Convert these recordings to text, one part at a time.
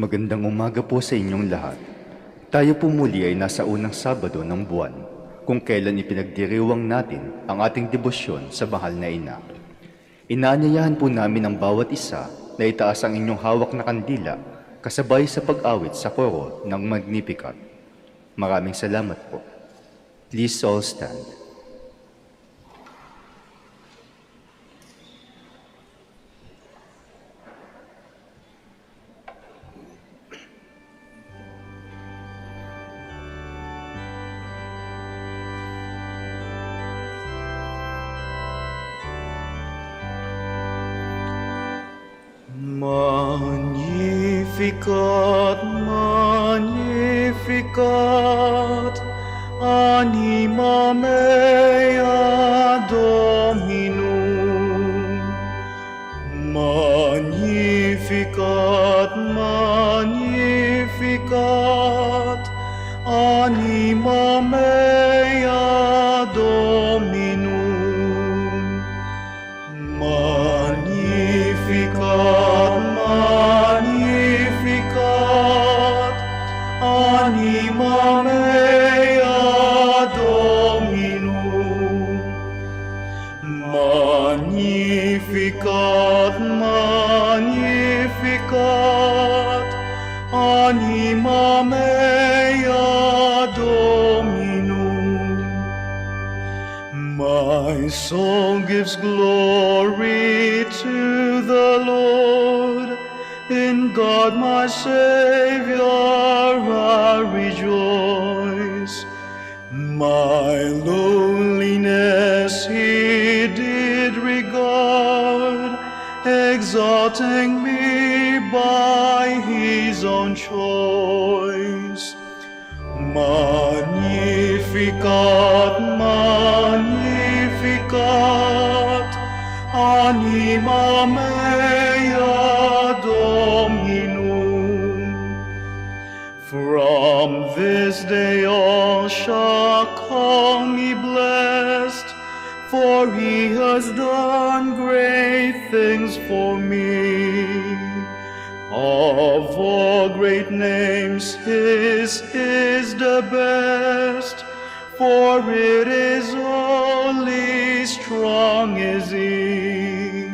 Magandang umaga po sa inyong lahat. Tayo po muli ay nasa unang Sabado ng buwan, kung kailan ipinagdiriwang natin ang ating debosyon sa mahal na ina. Inaanyayahan po namin ang bawat isa na itaas ang inyong hawak na kandila kasabay sa pag-awit sa koro ng Magnificat. Maraming salamat po. Please all stand. Magnificat, magnificat, anima mea Dominum. Magnificat, magnificat, anima mea Dominum. Magnificat, magnificat, anima mea Dominum. Magnificat, magnificat, anima mea Dominum. My soul gives glory to the Lord. In God my Savior I rejoice. My lowliness He did regard, exalting me by His own choice. Magnificat, magnificat, anima mea Dominum. From this day all shall call me blessed, for He has done great things for me. Of all great names His is the best, for it is only strong is He.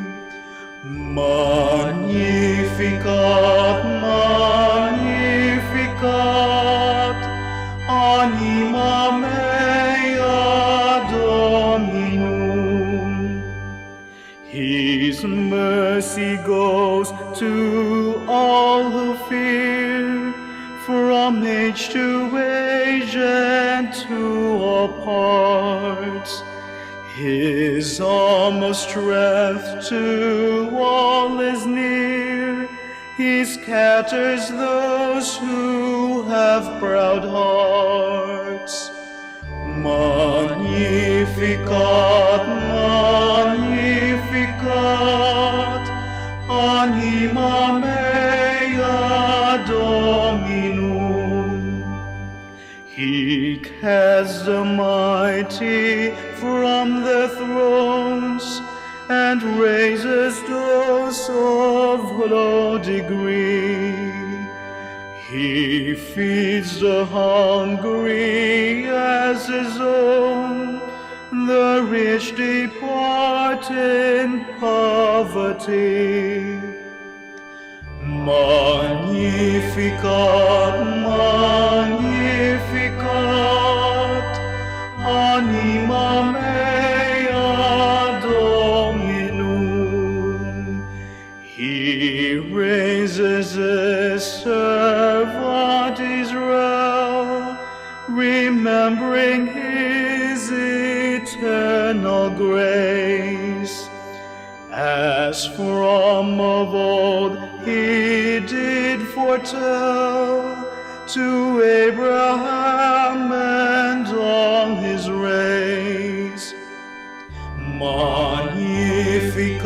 Magnificat, magnificat, anima mea Dominum. His mercy goes to all who fear, from age to age and to all parts. His arm of strength to all is near. He scatters those who have proud hearts. Magnificat, magnificat, anima mea Dominum. He casts the mighty from their thrones, and raises those of low degree. He feeds the hungry as His own, the rich depart in poverty. Magnificat, magnificat, anima mea Dominum. He raises His servant Israel, remembering His eternal grace. As from of old He did foretell, to Abraham and all his race. Magnificat,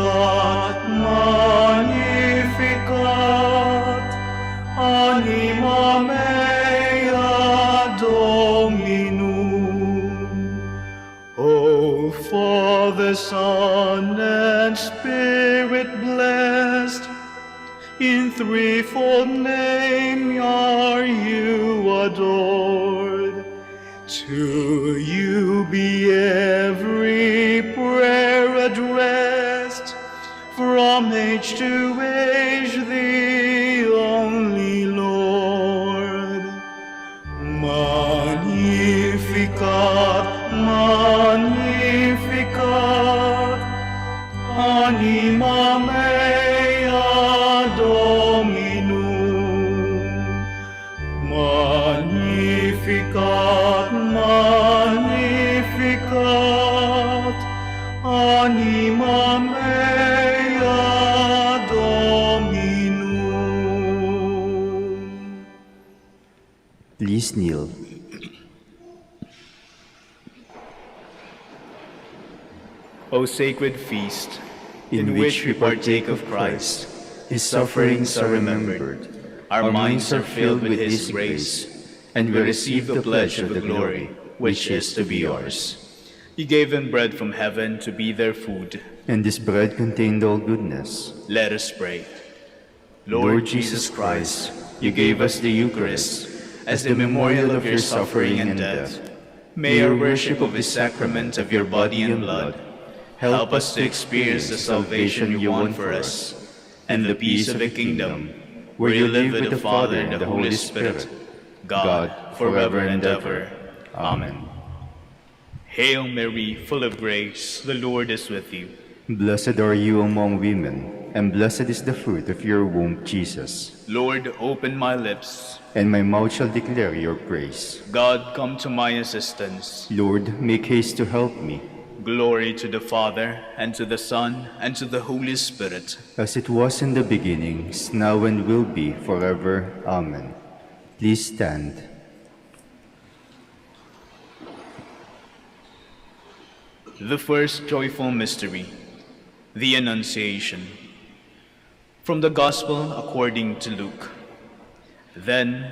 magnificat, anima mea Dominum. O Father, Son, and Spirit blessed, In threefold name are you adored. To you be every prayer addressed, from age to age, the only Lord. Magnificat, magnificat, anima mea Dominum. Magnificat, magnificat, anima mea Dominum. Please kneel. O sacred feast, In which we partake of Christ, His sufferings are remembered, our minds are filled with His grace, and we receive the pledge of the glory which is to be yours. You gave them bread from heaven to be their food. And this bread contained all goodness. Let us pray. Lord Jesus Christ, you gave us the Eucharist as the memorial of your suffering and death. May our worship of the sacrament of your body and blood help us to experience the salvation you won for us and the peace of the kingdom, where you live with the Father and the Holy Spirit, God, forever and ever. Amen. Hail Mary, full of grace, the Lord is with you. Blessed are you among women, and blessed is the fruit of your womb, Jesus. Lord, open my lips. And my mouth shall declare your praise. God, come to my assistance. Lord, make haste to help me. Glory to the Father, and to the Son, and to the Holy Spirit. As it was in the beginning, is now and will be, forever. Amen. Please stand. The first joyful mystery, the Annunciation. From the Gospel according to Luke. Then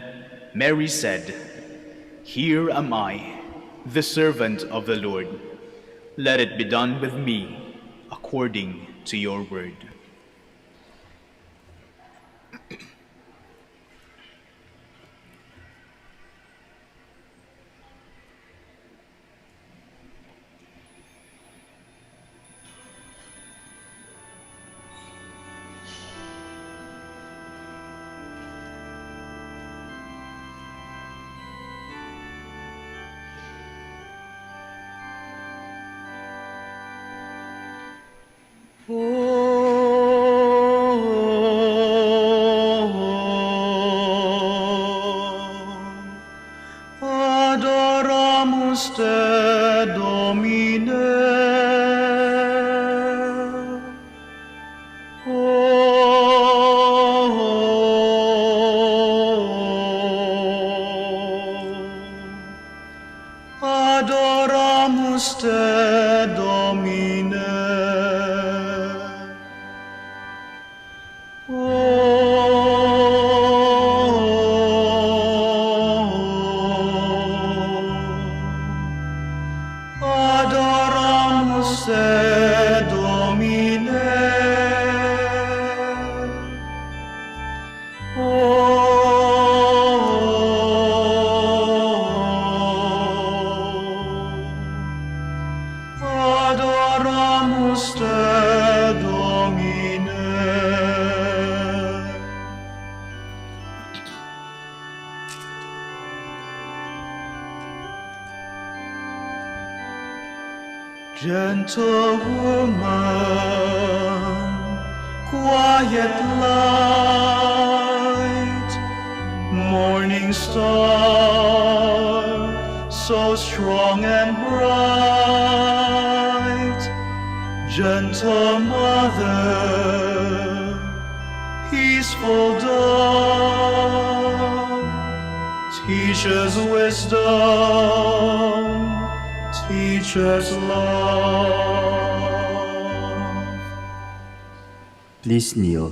Mary said, "Here am I, the servant of the Lord. Let it be done with me according to your word." Adoramus te, Domine. Adoramus te, Domine. Adoramus te, Domine. Adoramus te, Domine. Gentle woman, quiet light, morning star, so strong and bright, gentle mother, peaceful dove, teach us wisdom, teach us love. Please kneel.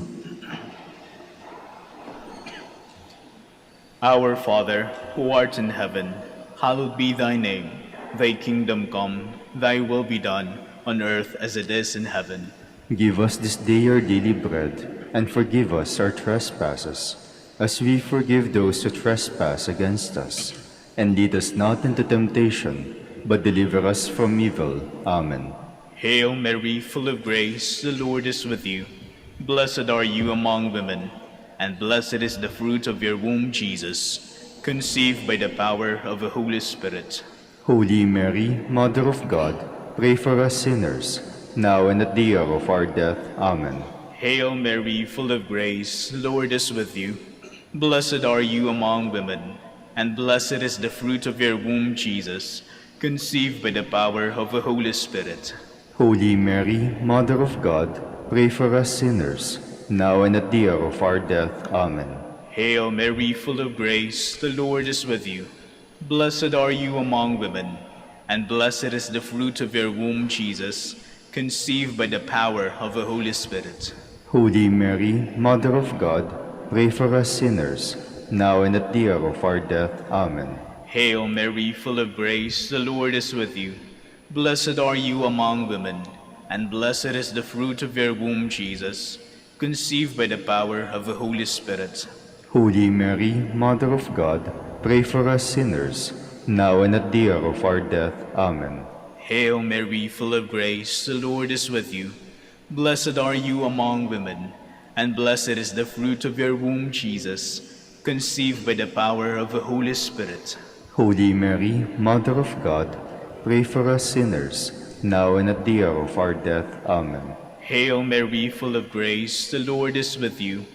Our Father, who art in heaven, hallowed be thy name. Thy kingdom come, thy will be done, on earth as it is in heaven. Give us this day our daily bread, and forgive us our trespasses, as we forgive those who trespass against us. And lead us not into temptation, but deliver us from evil. Amen. Hail Mary, full of grace, the Lord is with you. Blessed are you among women, and blessed is the fruit of your womb, Jesus, conceived by the power of the Holy Spirit. Holy Mary, Mother of God, pray for us sinners, now and at the hour of our death. Amen. Hail Mary, full of grace, the Lord is with you. Blessed are you among women, and blessed is the fruit of your womb, Jesus, conceived by the power of the Holy Spirit. Holy Mary, Mother of God, pray for us sinners, now and at the hour of our death. Amen. Hail Mary, full of grace, the Lord is with you. Blessed are you among women, and blessed is the fruit of your womb, Jesus, conceived by the power of the Holy Spirit. Holy Mary, Mother of God, pray for us sinners, now and at the hour of our death. Amen. Hail Mary, full of grace, the Lord is with you. Blessed are you among women, and blessed is the fruit of your womb, Jesus, conceived by the power of the Holy Spirit. Holy Mary, Mother of God, pray for us sinners, now and at the hour of our death. Amen. Hail Mary, full of grace, the Lord is with you. Blessed are you among women, and blessed is the fruit of your womb, Jesus, conceived by the power of the Holy Spirit. Holy Mary, Mother of God, pray for us sinners, now and at the hour of our death. Amen. Hail Mary, full of grace, the Lord is with you.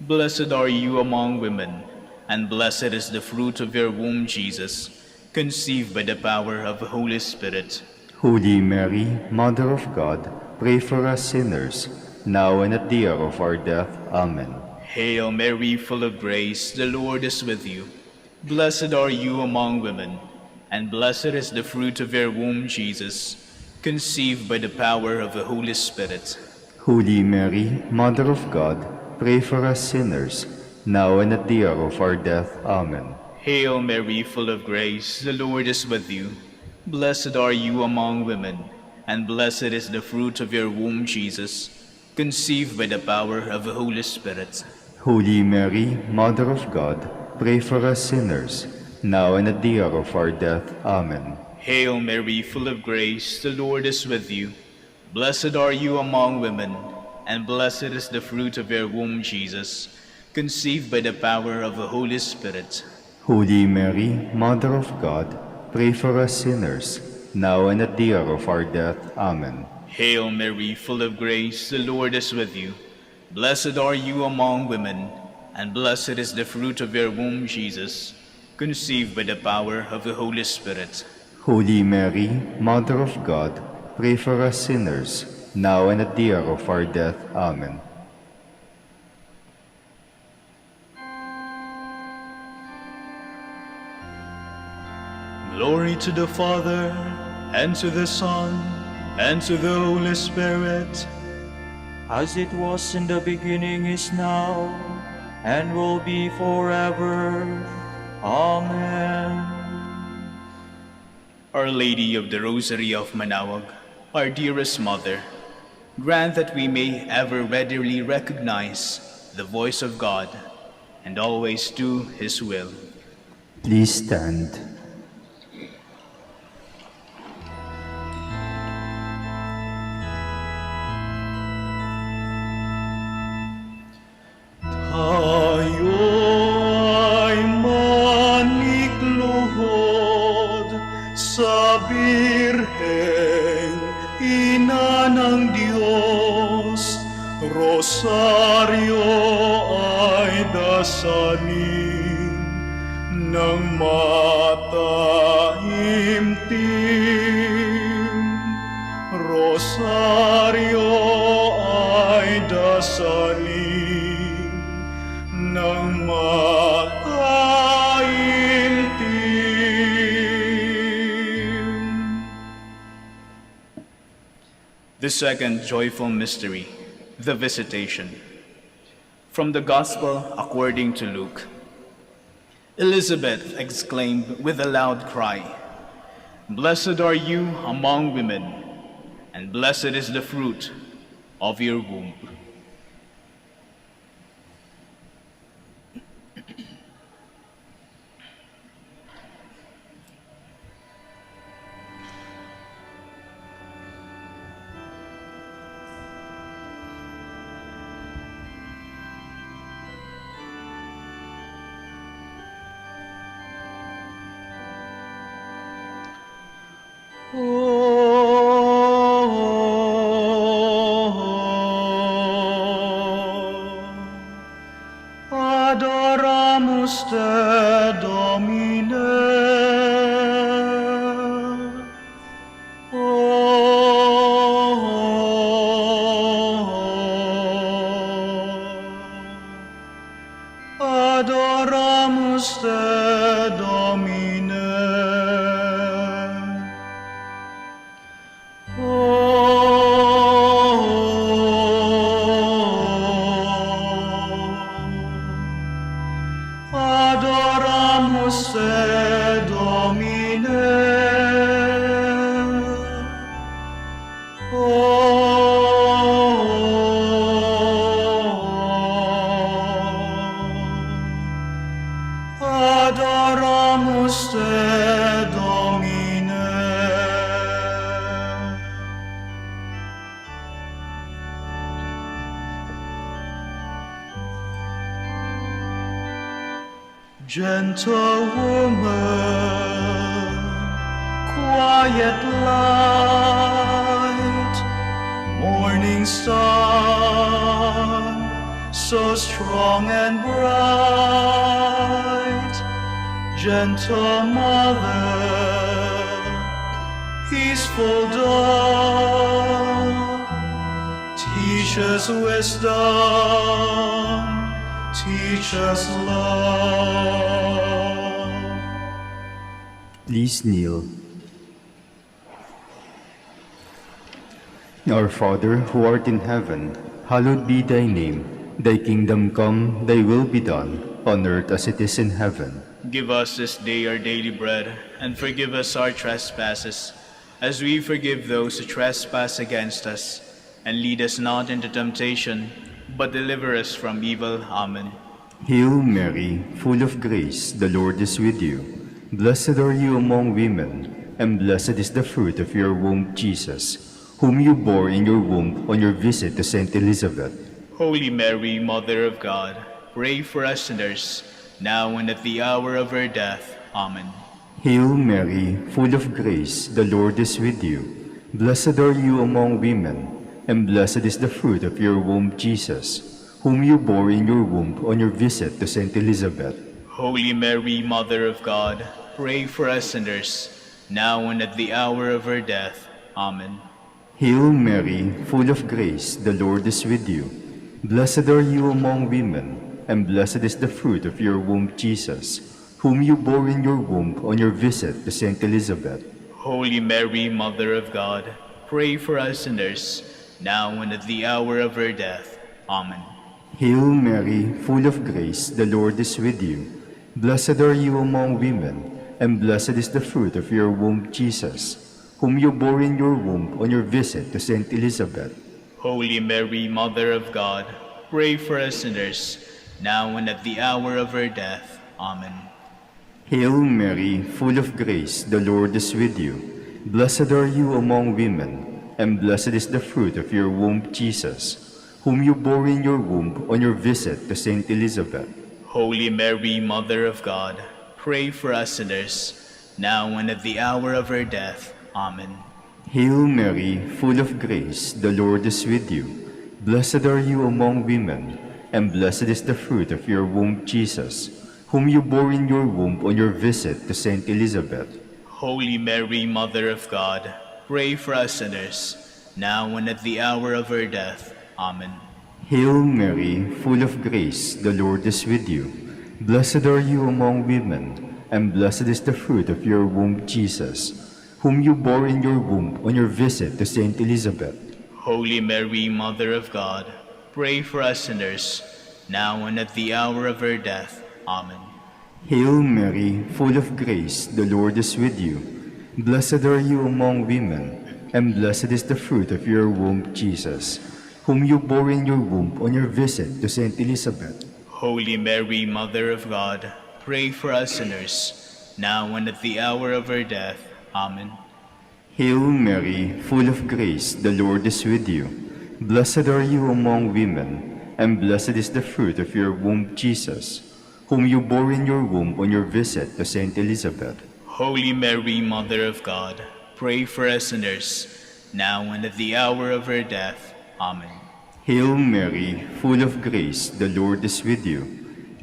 Blessed are you among women, and blessed is the fruit of your womb, Jesus, conceived by the power of the Holy Spirit. Holy Mary, Mother of God, pray for us sinners, now and at the hour of our death. Amen. Hail Mary, full of grace, the Lord is with you. Blessed are you among women, and blessed is the fruit of your womb, Jesus, conceived by the power of the Holy Spirit. Holy Mary, Mother of God, pray for us sinners, now and at the hour of our death. Amen. Hail Mary, full of grace, the Lord is with you. Blessed are you among women, and blessed is the fruit of your womb, Jesus, conceived by the power of the Holy Spirit. Holy Mary, Mother of God, pray for us sinners, now and at the hour of our death. Amen. Hail Mary, full of grace, the Lord is with you. Blessed are you among women, and blessed is the fruit of your womb, Jesus, conceived by the power of the Holy Spirit. Holy Mary, Mother of God, pray for us sinners, now and at the hour of our death. Amen. Hail Mary, full of grace, the Lord is with you. Blessed are you among women, and blessed is the fruit of your womb, Jesus, conceived by the power of the Holy Spirit. Holy Mary, Mother of God, pray for us sinners, now and at the hour of our death. Amen. Glory to the Father, and to the Son, and to the Holy Spirit, as it was in the beginning, is now, and will be forever. Amen. Our Lady of the Rosary of Manaoag, our dearest Mother, grant that we may ever readily recognize the voice of God and always do His will. Please stand. tayo ay manikluhod sa Birheng Ina ng Diyos. Rosaryo ay dasalin ng mataimtim. Rosaryo ay dasalin ng mataimtim. The second joyful mystery, the Visitation. From the Gospel according to Luke. Elizabeth exclaimed with a loud cry, "Blessed are you among women, and blessed is the fruit of your womb. Adoramus te, Domine. Adoramus te, Domine. Adoramus te, Domine. Adoramus te, Domine. Gentle woman, quiet light, morning star, so strong and bright, gentle mother, peaceful dawn, teach us wisdom, teach us love. Please kneel. Our Father, who art in heaven, hallowed be thy name. Thy kingdom come, thy will be done, on earth as it is in heaven. Give us this day our daily bread, and forgive us our trespasses, as we forgive those who trespass against us. And lead us not into temptation, but deliver us from evil. Amen. Hail Mary, full of grace, the Lord is with you. Blessed are you among women, and blessed is the fruit of your womb, Jesus, whom you bore in your womb on your visit to Saint Elizabeth. Holy Mary, Mother of God, pray for us sinners, now and at the hour of our death. Amen. Hail Mary, full of grace, the Lord is with you. Blessed are you among women, and blessed is the fruit of your womb, Jesus, whom you bore in your womb on your visit to Saint Elizabeth. Holy Mary, Mother of God, pray for us sinners, now and at the hour of our death. Amen. Hail Mary, full of grace, the Lord is with you. Blessed are you among women, and blessed is the fruit of your womb, Jesus, whom you bore in your womb on your visit to Saint Elizabeth. Holy Mary, Mother of God, pray for us sinners, now and at the hour of our death. Amen. Hail Mary, full of grace, the Lord is with you. Blessed are you among women, and blessed is the fruit of your womb, Jesus, whom you bore in your womb on your visit to Saint Elizabeth. Holy Mary, Mother of God, pray for us sinners, now and at the hour of our death. Amen. Hail Mary, full of grace, the Lord is with you. Blessed are you among women, and blessed is the fruit of your womb, Jesus, whom you bore in your womb on your visit to Saint Elizabeth. Holy Mary, Mother of God, pray for us sinners, now and at the hour of our death. Amen. Hail Mary, full of grace, the Lord is with you. Blessed are you among women, and blessed is the fruit of your womb, Jesus, whom you bore in your womb on your visit to Saint Elizabeth. Holy Mary, Mother of God, pray for us sinners, now and at the hour of our death. Amen. Hail Mary, full of grace, the Lord is with you. Blessed are you among women, and blessed is the fruit of your womb, Jesus, whom you bore in your womb on your visit to Saint Elizabeth. Holy Mary, Mother of God, pray for us sinners, now and at the hour of our death. Amen. Hail Mary, full of grace, the Lord is with you. Blessed are you among women, and blessed is the fruit of your womb, Jesus, whom you bore in your womb on your visit to Saint Elizabeth. Holy Mary, Mother of God, pray for us sinners, now and at the hour of our death. Amen. Hail Mary, full of grace, the Lord is with you. Blessed are you among women, and blessed is the fruit of your womb, Jesus, whom you bore in your womb on your visit to Saint Elizabeth. Holy Mary, Mother of God, pray for us sinners, now and at the hour of our death. Amen. Hail Mary, full of grace, the Lord is with you.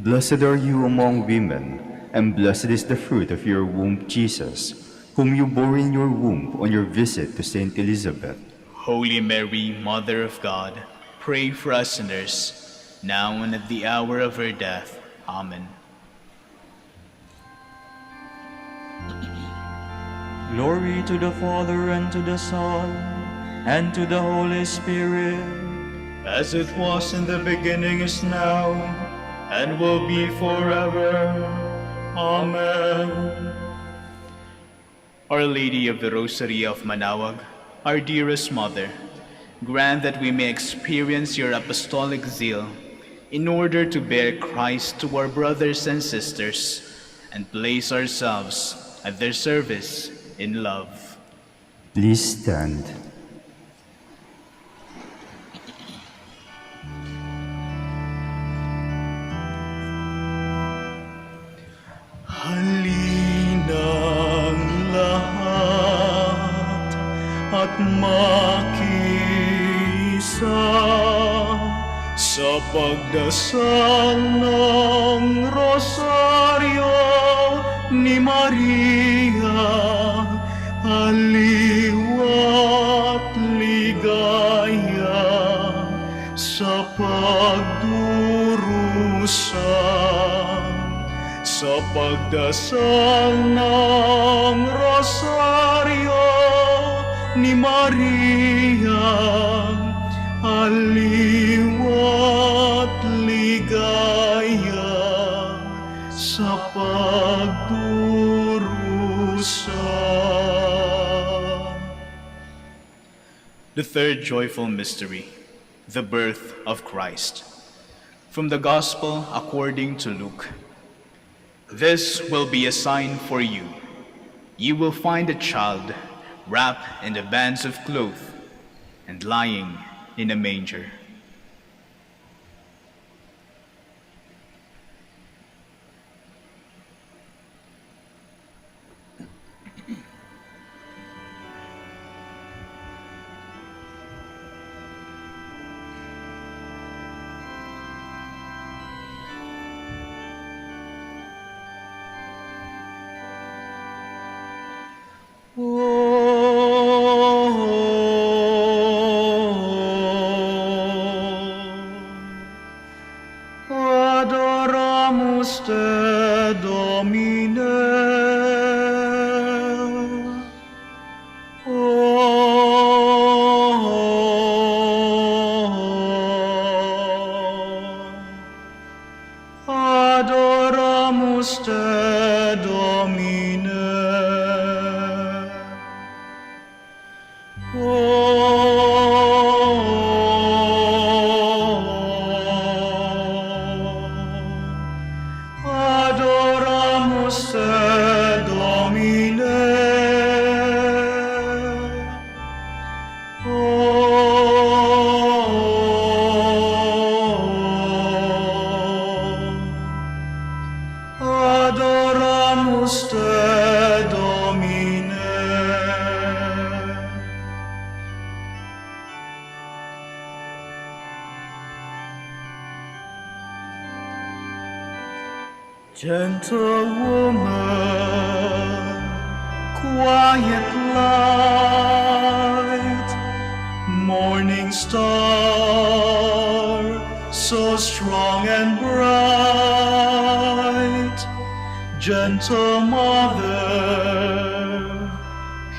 Blessed are you among women, and blessed is the fruit of your womb, Jesus, whom you bore in your womb on your visit to Saint Elizabeth. Holy Mary, Mother of God, pray for us sinners, now and at the hour of our death. Amen. Glory to the Father, and to the Son, and to the Holy Spirit, as it was in the beginning, is now, and will be forever. Amen. Our Lady of the Rosary of Manaoag, our dearest Mother, grant that we may experience your apostolic zeal in order to bear Christ to our brothers and sisters and place ourselves at their service in love. Please stand. Halinang lahat at makiisa sa pagdasal ng Rosaryo ni Maria, aliwat ligaya sa pagdurusa. Sa pagdasal ng Rosaryo ni Maria, aliwat ligaya sa pagdurusa. The third joyful mystery, the birth of Christ. From the Gospel according to Luke. This will be a sign for you. You will find a child wrapped in the bands of cloth and lying in a manger. Adoramus te, Domine. Adoramus te, Domine. Adoramus te, Domine. Adoramus te, Domine. Gentle woman, quiet light, morning star, so strong and bright, gentle mother,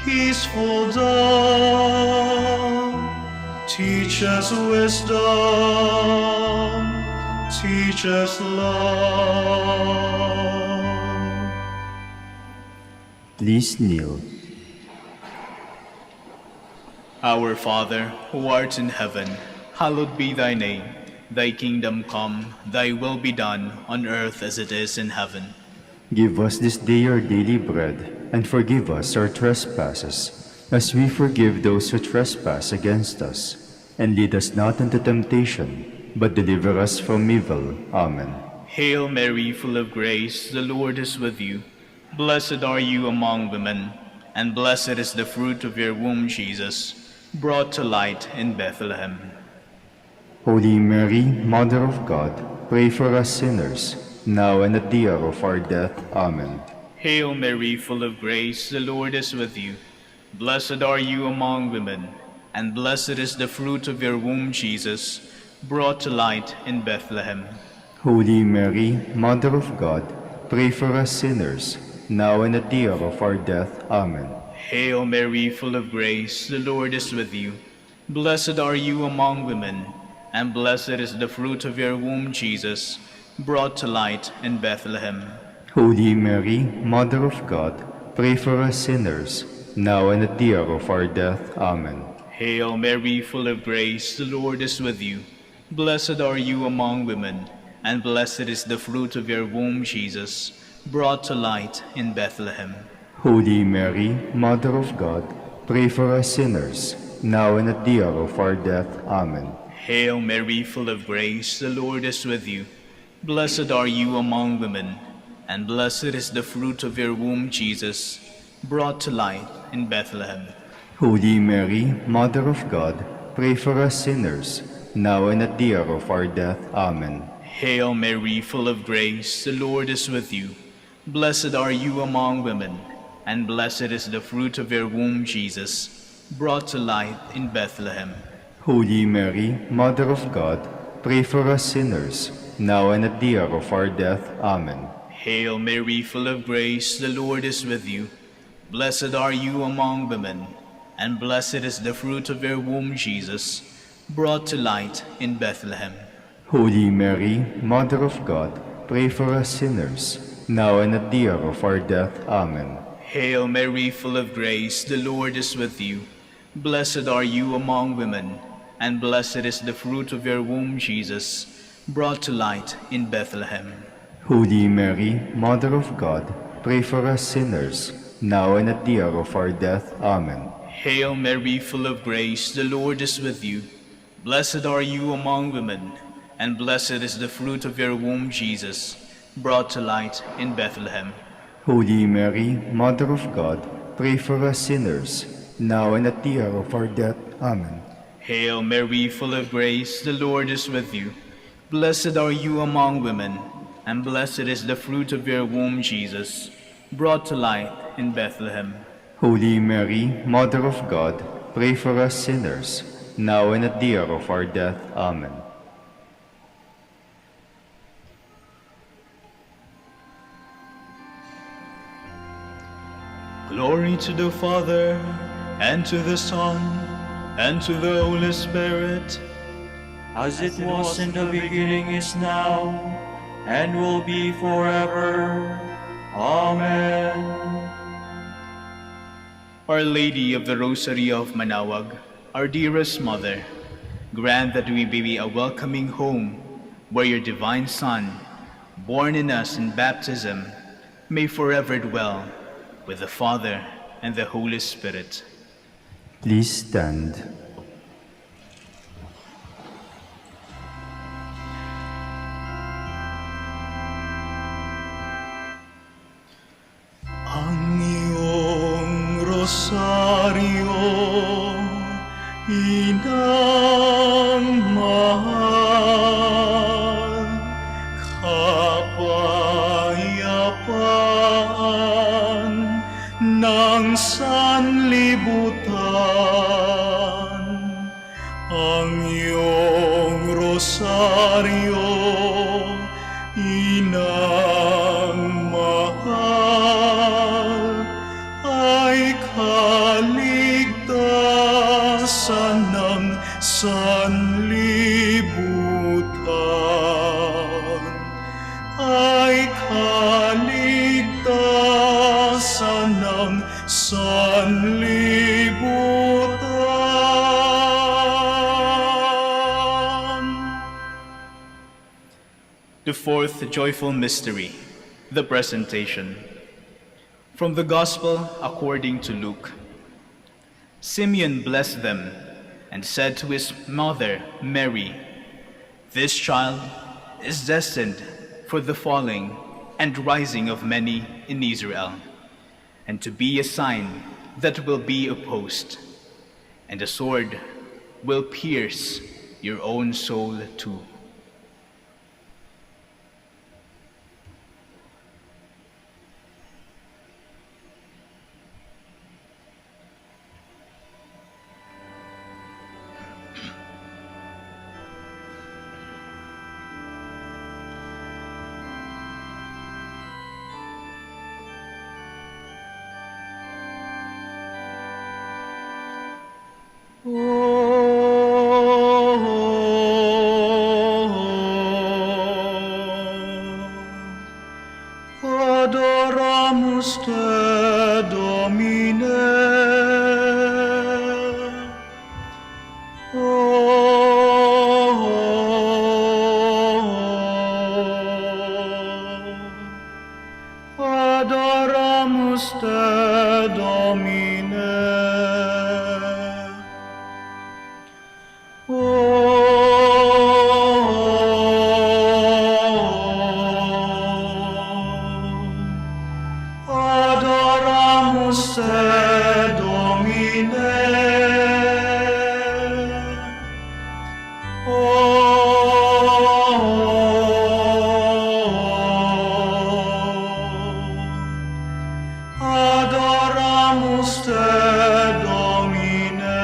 peaceful dawn, teach us wisdom, teach us love. Please kneel. Our Father, who art in heaven, hallowed be thy name. Thy kingdom come, thy will be done, on earth as it is in heaven. Give us this day our daily bread, and forgive us our trespasses, as we forgive those who trespass against us. And lead us not into temptation, but deliver us from evil. Amen. Hail Mary, full of grace, the Lord is with you. Blessed are you among women, and blessed is the fruit of your womb, Jesus, brought to light in Bethlehem. Holy Mary, Mother of God, pray for us sinners, now and at the hour of our death. Amen. Hail Mary, full of grace, the Lord is with you. Blessed are you among women, and blessed is the fruit of your womb, Jesus, brought to light in Bethlehem. Holy Mary, Mother of God, pray for us sinners, now and at the hour of our death. Amen. Hail Mary, full of grace, the Lord is with you. Blessed are you among women, and blessed is the fruit of your womb, Jesus, brought to light in Bethlehem. Holy Mary, Mother of God, pray for us sinners, now and at the hour of our death. Amen. Hail Mary, full of grace, the Lord is with you. Blessed are you among women, and blessed is the fruit of your womb, Jesus, brought to light in Bethlehem. Holy Mary, Mother of God, pray for us sinners, now and at the hour of our death. Amen. Hail Mary, full of grace, the Lord is with you. Blessed are you among women, and blessed is the fruit of your womb, Jesus, brought to light in Bethlehem. Holy Mary, Mother of God, pray for us sinners, now and at the hour of our death. Amen. Hail Mary, full of grace, the Lord is with you. Blessed are you among women, and blessed is the fruit of your womb, Jesus, brought to light in Bethlehem. Holy Mary, Mother of God, pray for us sinners, now and at the hour of our death. Amen. Hail Mary, full of grace, the Lord is with you. Blessed are you among women, and blessed is the fruit of your womb, Jesus, brought to light in Bethlehem. Holy Mary, Mother of God, pray for us sinners, now and at the hour of our death. Amen. Hail Mary, full of grace, the Lord is with you. Blessed are you among women, and blessed is the fruit of your womb, Jesus, brought to light in Bethlehem. Holy Mary, Mother of God, pray for us sinners, now and at the hour of our death. Amen. Hail Mary, full of grace, the Lord is with you. Blessed are you among women, and blessed is the fruit of your womb, Jesus, brought to light in Bethlehem. Holy Mary, Mother of God, pray for us sinners, now and at the hour of our death. Amen. Hail Mary, full of grace, the Lord is with you. Blessed are you among women, and blessed is the fruit of your womb, Jesus, brought to light in Bethlehem. Holy Mary, Mother of God, pray for us sinners, now and at the hour of our death. Amen. Glory to the Father, and to the Son, and to the Holy Spirit, as it was in the beginning, is now, and will be forever. Amen. Our Lady of the Rosary of Manaoag, our dearest Mother, grant that we may be a welcoming home where your divine Son, born in us in baptism, may forever dwell with the Father and the Holy Spirit. Please stand. ang iyong rosaryo, inang mahal, kapayapaan ng sanlibutan. Ang iyong rosaryo, inang mahal, ay kaligtasan ng sanlibutan. Ay kaligtasan ng sanlibutan. The fourth joyful mystery, the Presentation. From the Gospel according to Luke. Simeon blessed them and said to his mother Mary, "This child is destined for the falling and rising of many in Israel, and to be a sign that will be opposed, and a sword will pierce your own soul too." Adoramus te, Domine. Adoramus te, Domine. Adoramus te, Domine. Adoramus te, Domine.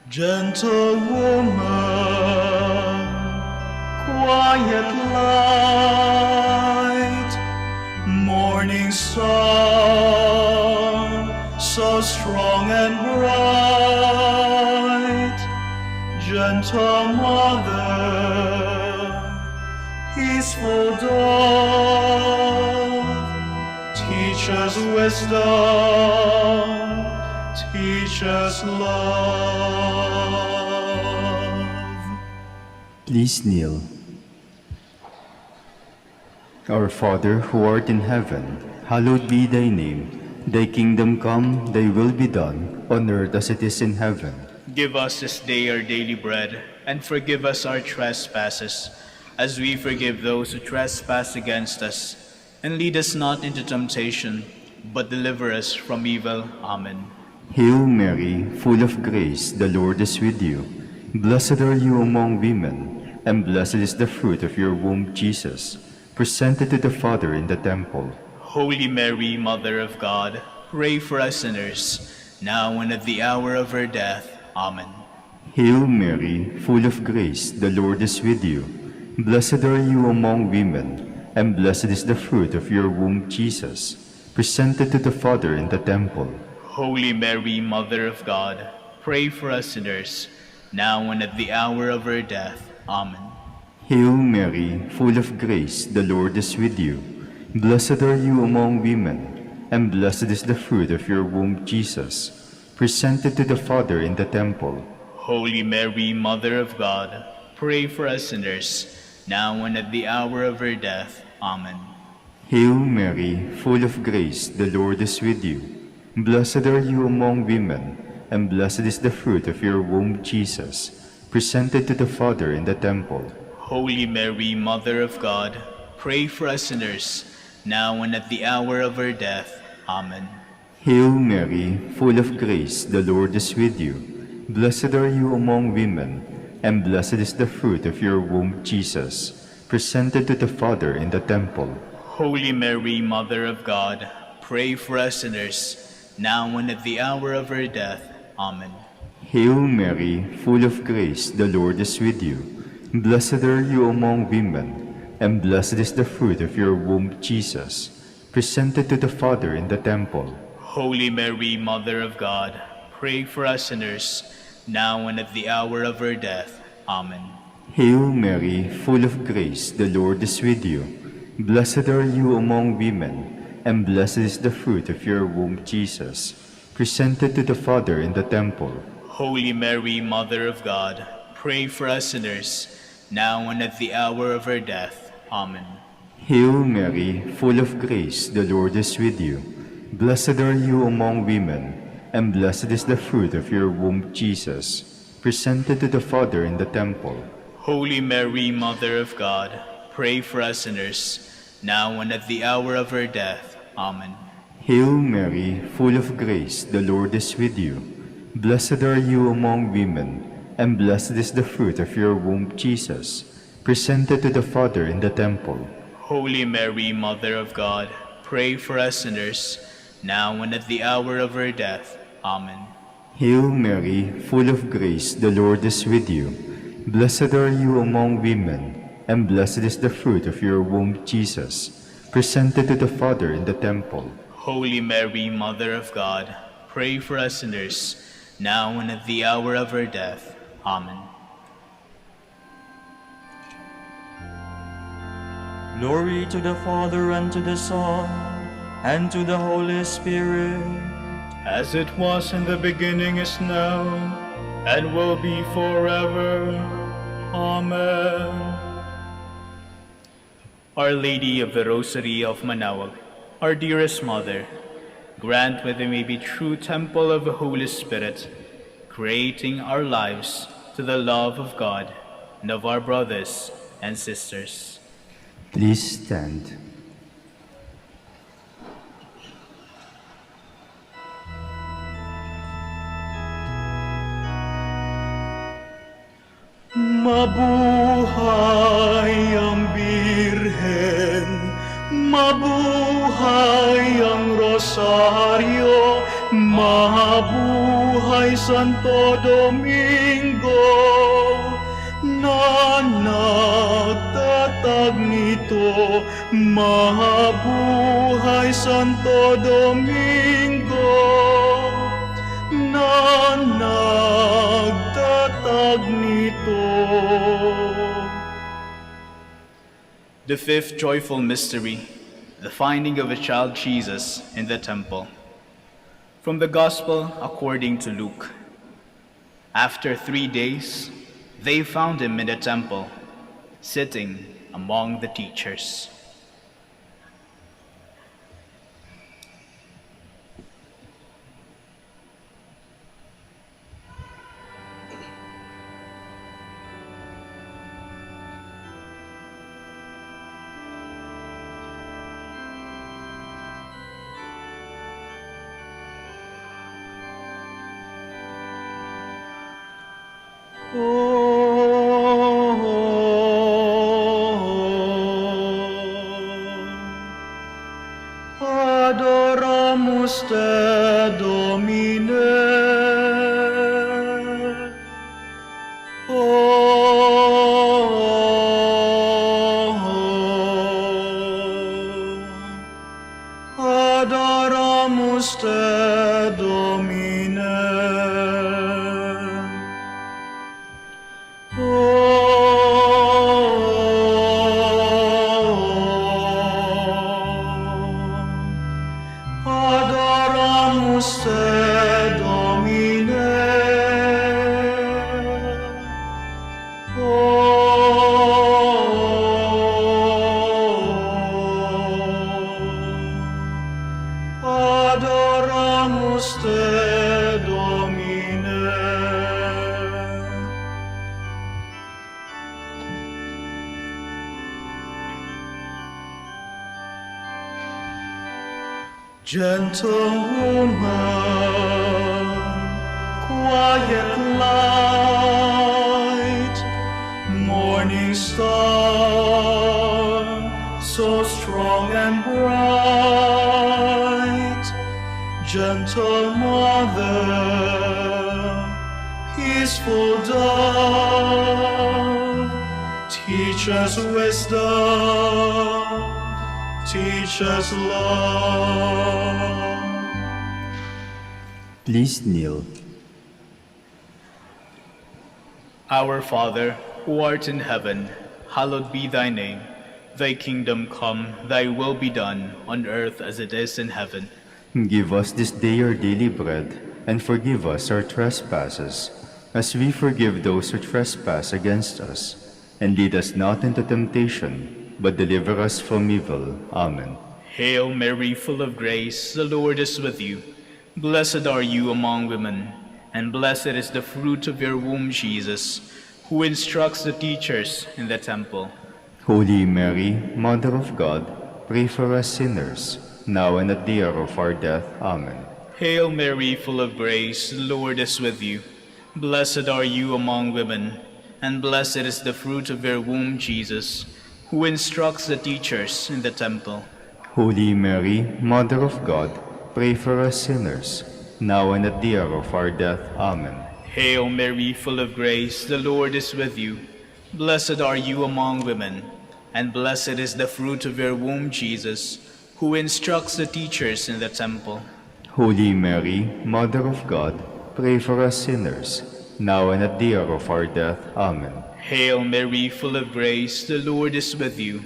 Gentle woman, quiet light, morning star, so strong and bright, gentle mother, peaceful dove, teach us wisdom, teach us love. Please kneel. Our Father, who art in heaven, hallowed be thy name. Thy kingdom come, thy will be done, on earth as it is in heaven. Give us this day our daily bread, and forgive us our trespasses, as we forgive those who trespass against us. And lead us not into temptation, but deliver us from evil. Amen. Hail Mary, full of grace, the Lord is with you. Blessed are you among women, and blessed is the fruit of your womb, Jesus, presented to the Father in the temple. Holy Mary, Mother of God, pray for us sinners, now and at the hour of our death. Amen. Hail Mary, full of grace, the Lord is with you. Blessed are you among women, and blessed is the fruit of your womb, Jesus, presented to the Father in the temple. Holy Mary, Mother of God, pray for us sinners, now and at the hour of our death. Amen. Hail Mary, full of grace, the Lord is with you. Blessed are you among women, and blessed is the fruit of your womb, Jesus, presented to the Father in the temple. Holy Mary, Mother of God, pray for us sinners, now and at the hour of our death. Amen. Hail Mary, full of grace, the Lord is with you. Blessed are you among women, and blessed is the fruit of your womb, Jesus, presented to the Father in the temple. Holy Mary, Mother of God, pray for us sinners, now and at the hour of our death. Amen. Hail Mary, full of grace, the Lord is with you. Blessed are you among women, and blessed is the fruit of your womb, Jesus, presented to the Father in the temple. Holy Mary, Mother of God, pray for us sinners, now and at the hour of our death. Amen. Hail Mary, full of grace, the Lord is with you. Blessed are you among women, and blessed is the fruit of your womb, Jesus, presented to the Father in the temple. Holy Mary, Mother of God, pray for us sinners, now and at the hour of our death. Amen. Hail Mary, full of grace, the Lord is with you. Blessed are you among women, and blessed is the fruit of your womb, Jesus, presented to the Father in the temple. Holy Mary, Mother of God, pray for us sinners, now and at the hour of our death. Amen. Hail Mary, full of grace, the Lord is with you. Blessed are you among women, and blessed is the fruit of your womb, Jesus, presented to the Father in the temple. Holy Mary, Mother of God, pray for us sinners, now and at the hour of our death. Amen. Hail Mary, full of grace, the Lord is with you. Blessed are you among women, and blessed is the fruit of your womb, Jesus, presented to the Father in the temple. Holy Mary, Mother of God, pray for us sinners, now and at the hour of our death. Amen. Hail Mary, full of grace, the Lord is with you. Blessed are you among women, and blessed is the fruit of your womb, Jesus, presented to the Father in the temple. Holy Mary, Mother of God, pray for us sinners, now and at the hour of our death. Amen. Glory to the Father, and to the Son, and to the Holy Spirit. As it was in the beginning, is now, and will be forever. Amen. Our Lady of the Rosary of Manaoag, our dearest Mother, grant that we may be true temple of the Holy Spirit, creating our lives to the love of God and of our brothers and sisters. Please stand. Mabuhay ang Birhen, mabuhay ang Rosaryo, mabuhay Santo Domingo, na nagtatag nito, mabuhay Santo Domingo, na nagtatag nito. The fifth joyful mystery, the finding of a child Jesus in the temple. From the Gospel according to Luke. After 3 days, they found him in the temple, sitting among the teachers. Adoramus te, Domine. Adoramus te, Domine. Adoramus te, Domine. Adoramus te, Domine. Gentle woman, quiet light, morning star, so strong and bright. Gentle mother, peaceful dove, teach us wisdom, teach us love. Please kneel. Our Father, who art in heaven, hallowed be thy name. Thy kingdom come, thy will be done, on earth as it is in heaven. Give us this day our daily bread, and forgive us our trespasses, as we forgive those who trespass against us. And lead us not into temptation, but deliver us from evil. Amen. Hail Mary, full of grace, the Lord is with you. Blessed are you among women, and blessed is the fruit of your womb, Jesus, who instructs the teachers in the temple. Holy Mary, Mother of God, pray for us sinners, now and at the hour of our death. Amen. Hail Mary, full of grace, the Lord is with you. Blessed are you among women, and blessed is the fruit of your womb, Jesus, who instructs the teachers in the temple. Holy Mary, Mother of God, pray for us sinners, now and at the hour of our death. Amen. Hail Mary, full of grace, the Lord is with you. Blessed are you among women, and blessed is the fruit of your womb, Jesus, who instructs the teachers in the temple. Holy Mary, Mother of God, pray for us sinners, now and at the hour of our death. Amen. Hail Mary, full of grace, the Lord is with you.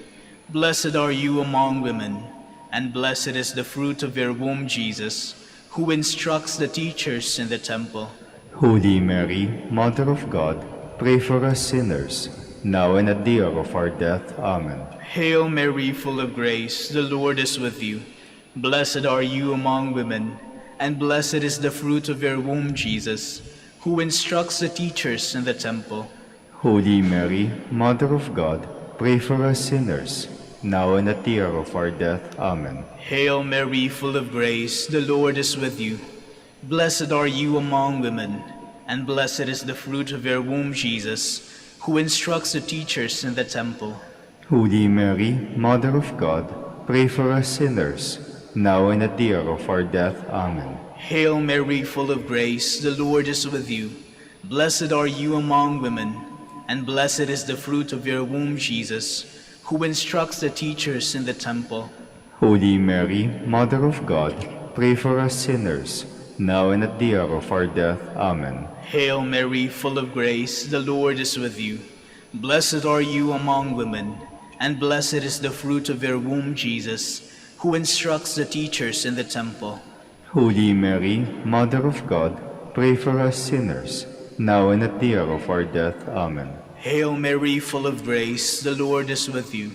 Blessed are you among women, and blessed is the fruit of your womb, Jesus, who instructs the teachers in the temple. Holy Mary, Mother of God, pray for us sinners, now and at the hour of our death. Amen. Hail Mary, full of grace, the Lord is with you. Blessed are you among women, and blessed is the fruit of your womb, Jesus, who instructs the teachers in the temple. Holy Mary, Mother of God, pray for us sinners, now and at the hour of our death. Amen. Hail Mary, full of grace, the Lord is with you. Blessed are you among women, and blessed is the fruit of your womb, Jesus, who instructs the teachers in the temple. Holy Mary, Mother of God, pray for us sinners, now and at the hour of our death. Amen. Hail Mary, full of grace, the Lord is with you. Blessed are you among women, and blessed is the fruit of your womb, Jesus, who instructs the teachers in the temple. Holy Mary, Mother of God, pray for us sinners, now and at the hour of our death. Amen. Hail Mary, full of grace, the Lord is with you. Blessed are you among women, and blessed is the fruit of your womb, Jesus, who instructs the teachers in the temple. Holy Mary, Mother of God, pray for us sinners, now and at the hour of our death. Amen. Hail Mary, full of grace, the Lord is with you.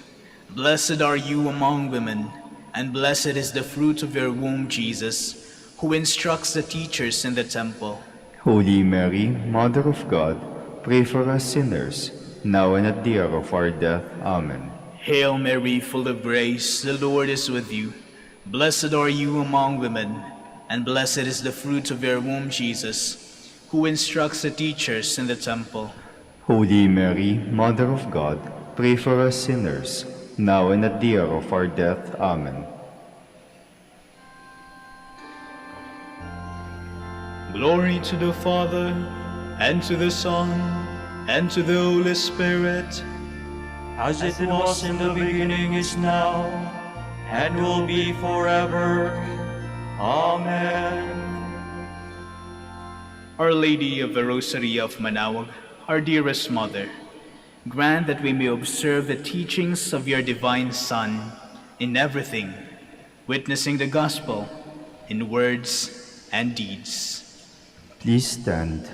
Blessed are you among women, and blessed is the fruit of your womb, Jesus, who instructs the teachers in the temple. Holy Mary, Mother of God, pray for us sinners, now and at the hour of our death. Amen. Hail Mary, full of grace, the Lord is with you. Blessed are you among women, and blessed is the fruit of your womb, Jesus, who instructs the teachers in the temple. Holy Mary, Mother of God, pray for us sinners, now and at the hour of our death. Amen. Glory to the Father, and to the Son, and to the Holy Spirit, as it was in the beginning, is now, and will be forever. Amen. Our Lady of the Rosary of Manaoag, our dearest Mother, grant that we may observe the teachings of your divine Son in everything, witnessing the gospel in words and deeds. Please stand.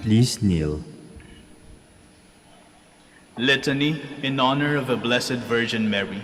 Please kneel. Litany in honor of the Blessed Virgin Mary.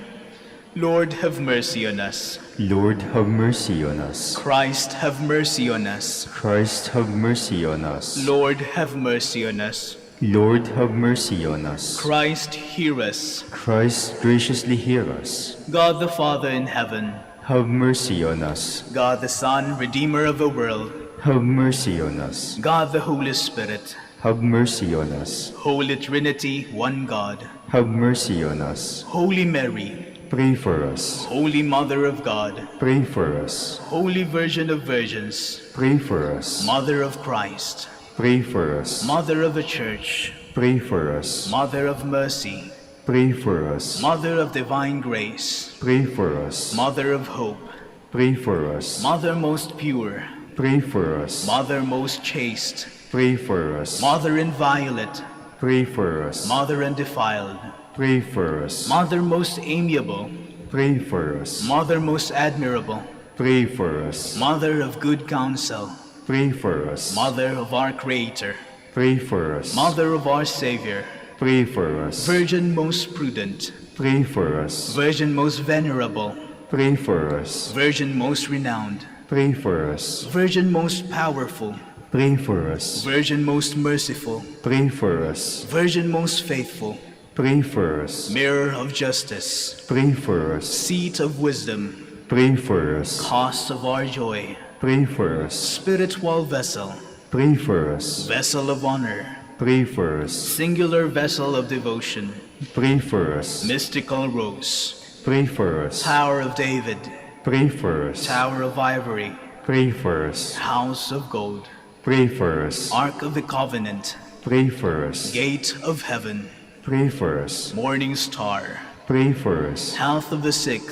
Lord, have mercy on us. Lord, have mercy on us. Christ, have mercy on us. Christ, have mercy on us. Lord, have mercy on us. Lord, have mercy on us. Christ, hear us. Christ, graciously hear us. God the Father in heaven, Have mercy on us. God the Son, Redeemer of the world, Have mercy on us. God the Holy Spirit, Have mercy on us. Holy Trinity, one God, Have mercy on us. Holy Mary, Pray for us. Holy Mother of God, Pray for us. Holy Virgin of Virgins, Pray for us. Mother of Christ, Pray for us. Mother of the Church, Pray for us. Mother of Mercy, Pray for us. Mother of Divine Grace, Pray for us. Mother of Hope, Pray for us. Mother most pure, Pray for us. Mother most chaste, Pray for us. Mother inviolate, Pray for us. Mother undefiled, Pray for us. Mother most amiable, Pray for us. Mother most admirable, Pray for us. Mother of good counsel, Pray for us. Mother of our Creator, Pray for us. Mother of our Savior, Pray for us. Virgin most prudent, Pray for us. Virgin most venerable, Pray for us. Virgin most renowned, Pray for us. Virgin most powerful, Pray for us. Virgin most merciful, Pray for us. Virgin most faithful, Pray for us. Mirror of justice, Pray for us. Seat of wisdom, Pray for us. Cause of our joy, Pray for us. Spiritual vessel, Pray for us. Vessel of honor, Pray for us. Singular vessel of devotion, Pray for us. Mystical rose, Pray for us. Tower of David, Pray for us. Tower of ivory, Pray for us. House of gold, Pray for us. Ark of the covenant, Pray for us. Gate of heaven, Pray for us. Morning star, Pray for us. Health of the sick,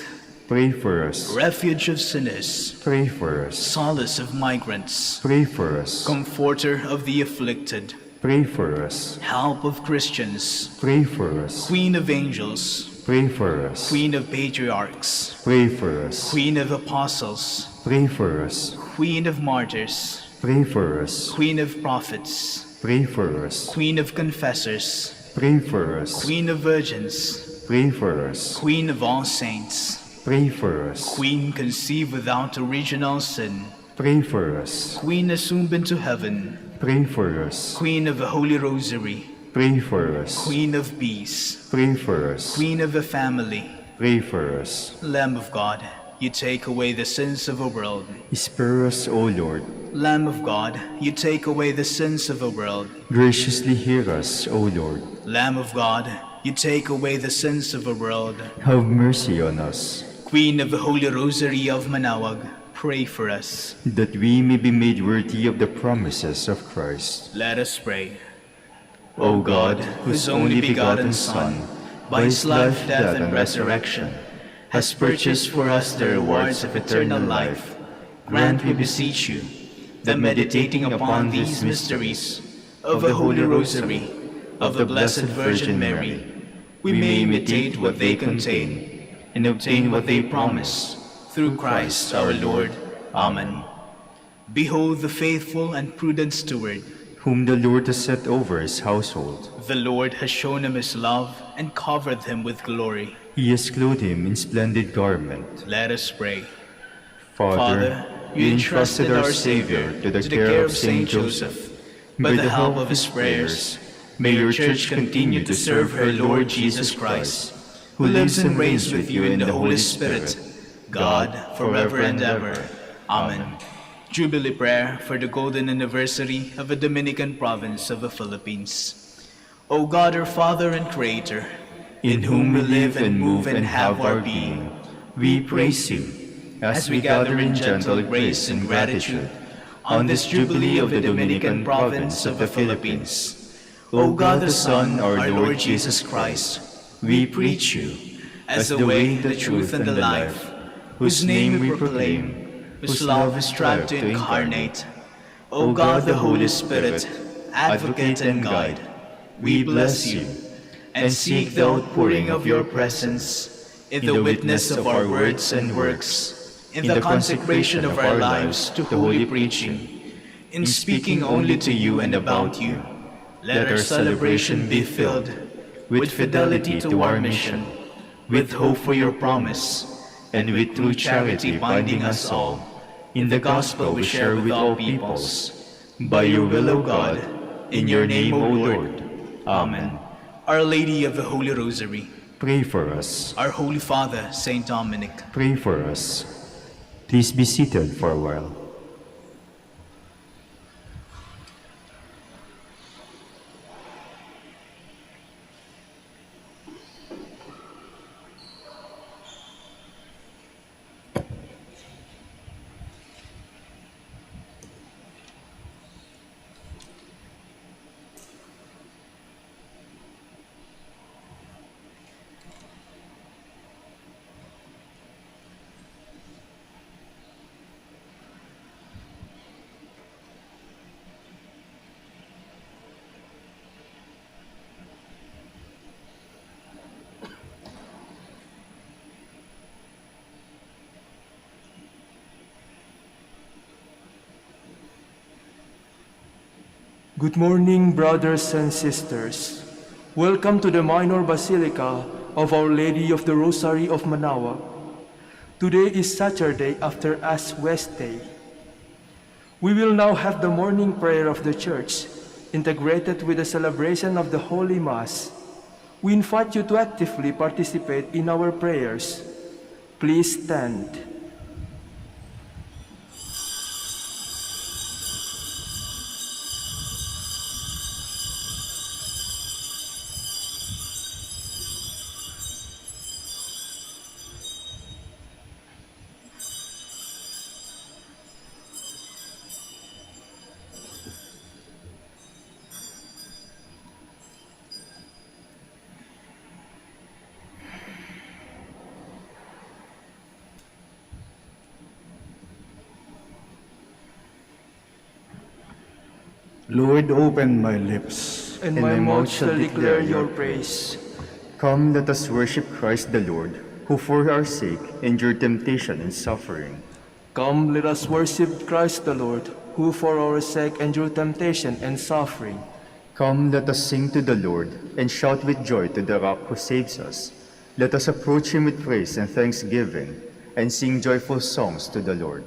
Pray for us. Refuge of sinners, Pray for us. Solace of migrants, Pray for us. Comforter of the afflicted, Pray for us. Help of Christians, Pray for us. Queen of angels, Pray for us. Queen of patriarchs, Pray for us. Queen of apostles, Pray for us. Queen of martyrs, Pray for us. Queen of prophets, Pray for us. Queen of confessors, Pray for us. Queen of virgins, Pray for us. Queen of all saints, Pray for us. Queen conceived without original sin, Pray for us. Queen assumed into heaven, Pray for us. Queen of the Holy Rosary, Pray for us. Queen of peace, Pray for us. Queen of the family, Pray for us. Lamb of God, you take away the sins of the world. Spare us, O Lord. Lamb of God, you take away the sins of the world. Graciously hear us, O Lord. Lamb of God, you take away the sins of the world. Have mercy on us, Queen of the Holy Rosary of Manaoag, pray for us. that we may be made worthy of the promises of Christ. Let us pray. O God, whose only begotten Son, by his life, death, and resurrection, has purchased for us the rewards of eternal life, grant, we beseech you, that meditating upon these mysteries Of the Holy Rosary, of the Blessed Virgin Mary, we may imitate what they contain, and obtain what they promise, through Christ our Lord. Amen. Behold the faithful and prudent steward. whom the Lord has set over his household. The Lord has shown him his love and covered him with glory. He has clothed him in splendid garment. Let us pray. Father, you entrusted our Savior to the care of Saint Joseph. By the help of his prayers, may your church continue to serve her Lord Jesus Christ, who lives and reigns with you in the Holy Spirit, God, forever and ever. Amen. Jubilee prayer for the golden anniversary of the Dominican province of the Philippines. O God, our Father and Creator, in whom we live and move and have our being, we praise you as we gather in gentle grace and gratitude on this Jubilee of the Dominican province of the Philippines. O God the Son, our Lord Jesus Christ, we preach you as the way, the truth, and the life, whose name we proclaim, whose love we strive to incarnate. O God the Holy Spirit, advocate and guide, we bless you and seek the outpouring of your presence in the witness of our words and works, in the consecration of our lives to holy preaching, in speaking only to you and about you, let our celebration be filled with fidelity to our mission, with hope for your promise, and with true charity binding us all in the gospel we share with all peoples. By your will, O God, in your name, O Lord. Amen. Our Lady of the Holy Rosary, Pray for us. our Holy Father, Saint Dominic, Pray for us. Please be seated for a while. Good morning, brothers and sisters. Welcome to the Minor Basilica of Our Lady of the Rosary of Manaoag. Today is Saturday after Ash Wednesday. We will now have the morning prayer of the Church, integrated with the celebration of the Holy Mass. We invite you to actively participate in our prayers. Please stand. Lord, open my lips. And my mouth shall declare your praise. Come, let us worship Christ the Lord, who for our sake endured temptation and suffering. Come, let us worship Christ the Lord, who for our sake endured temptation and suffering. Come, let us sing to the Lord and shout with joy to the rock who saves us. Let us approach him with praise and thanksgiving and sing joyful songs to the Lord.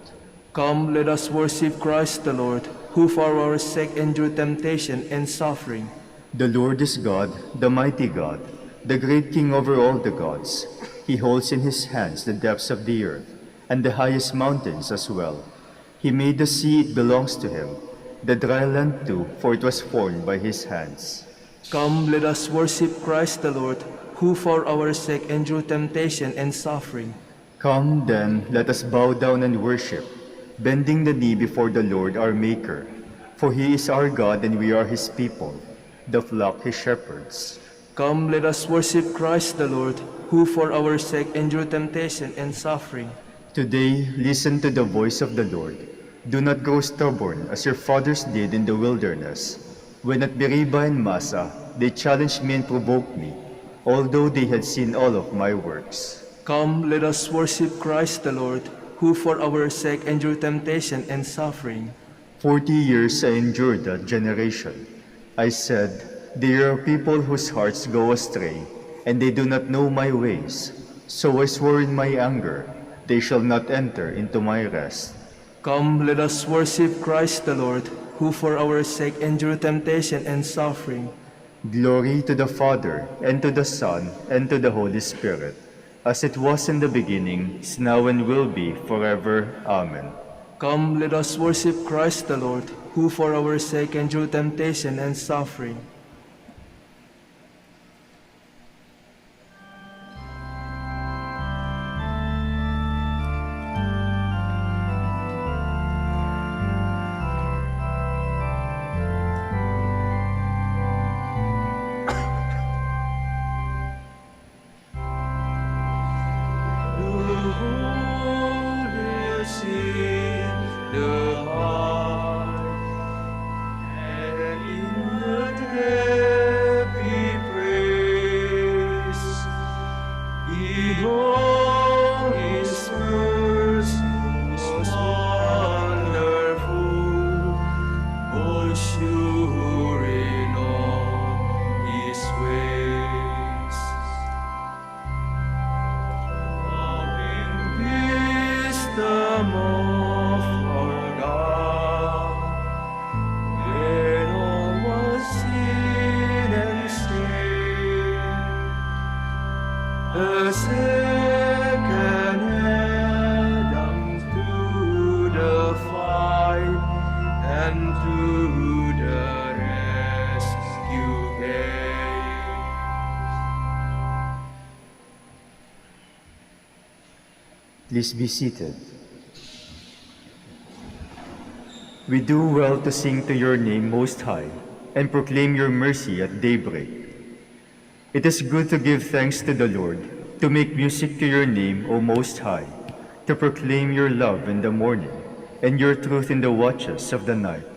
Come, let us worship Christ the Lord, who for our sake endured temptation and suffering. The Lord is God, the mighty God, the great King over all the gods. He holds in his hands the depths of the earth, and the highest mountains as well. He made the sea, it belongs to him, the dry land too, for it was formed by his hands. Come, let us worship Christ the Lord, who for our sake endured temptation and suffering. Come then, let us bow down and worship, bending the knee before the Lord our Maker. For he is our God and we are his people, the flock he shepherds. Come, let us worship Christ the Lord, who for our sake endured temptation and suffering. Today, listen to the voice of the Lord. Do not grow stubborn as your fathers did in the wilderness. When at Beriba and Massa, they challenged me and provoked me, although they had seen all of my works. Come, let us worship Christ the Lord, who for our sake endured temptation and suffering. 40 years I endured that generation. I said, they are people whose hearts go astray, and they do not know my ways. So I swore in my anger, they shall not enter into my rest. Come, let us worship Christ the Lord, who for our sake endured temptation and suffering. Glory to the Father, and to the Son, and to the Holy Spirit, as it was in the beginning, is now and will be, forever. Amen. Come, let us worship Christ the Lord, who for our sake endured temptation and suffering. The heart and in the Please be seated. We do well to sing to your name most high and proclaim your mercy at daybreak. It is good to give thanks to the Lord, to make music to your name, O Most High, to proclaim your love in the morning and your truth in the watches of the night,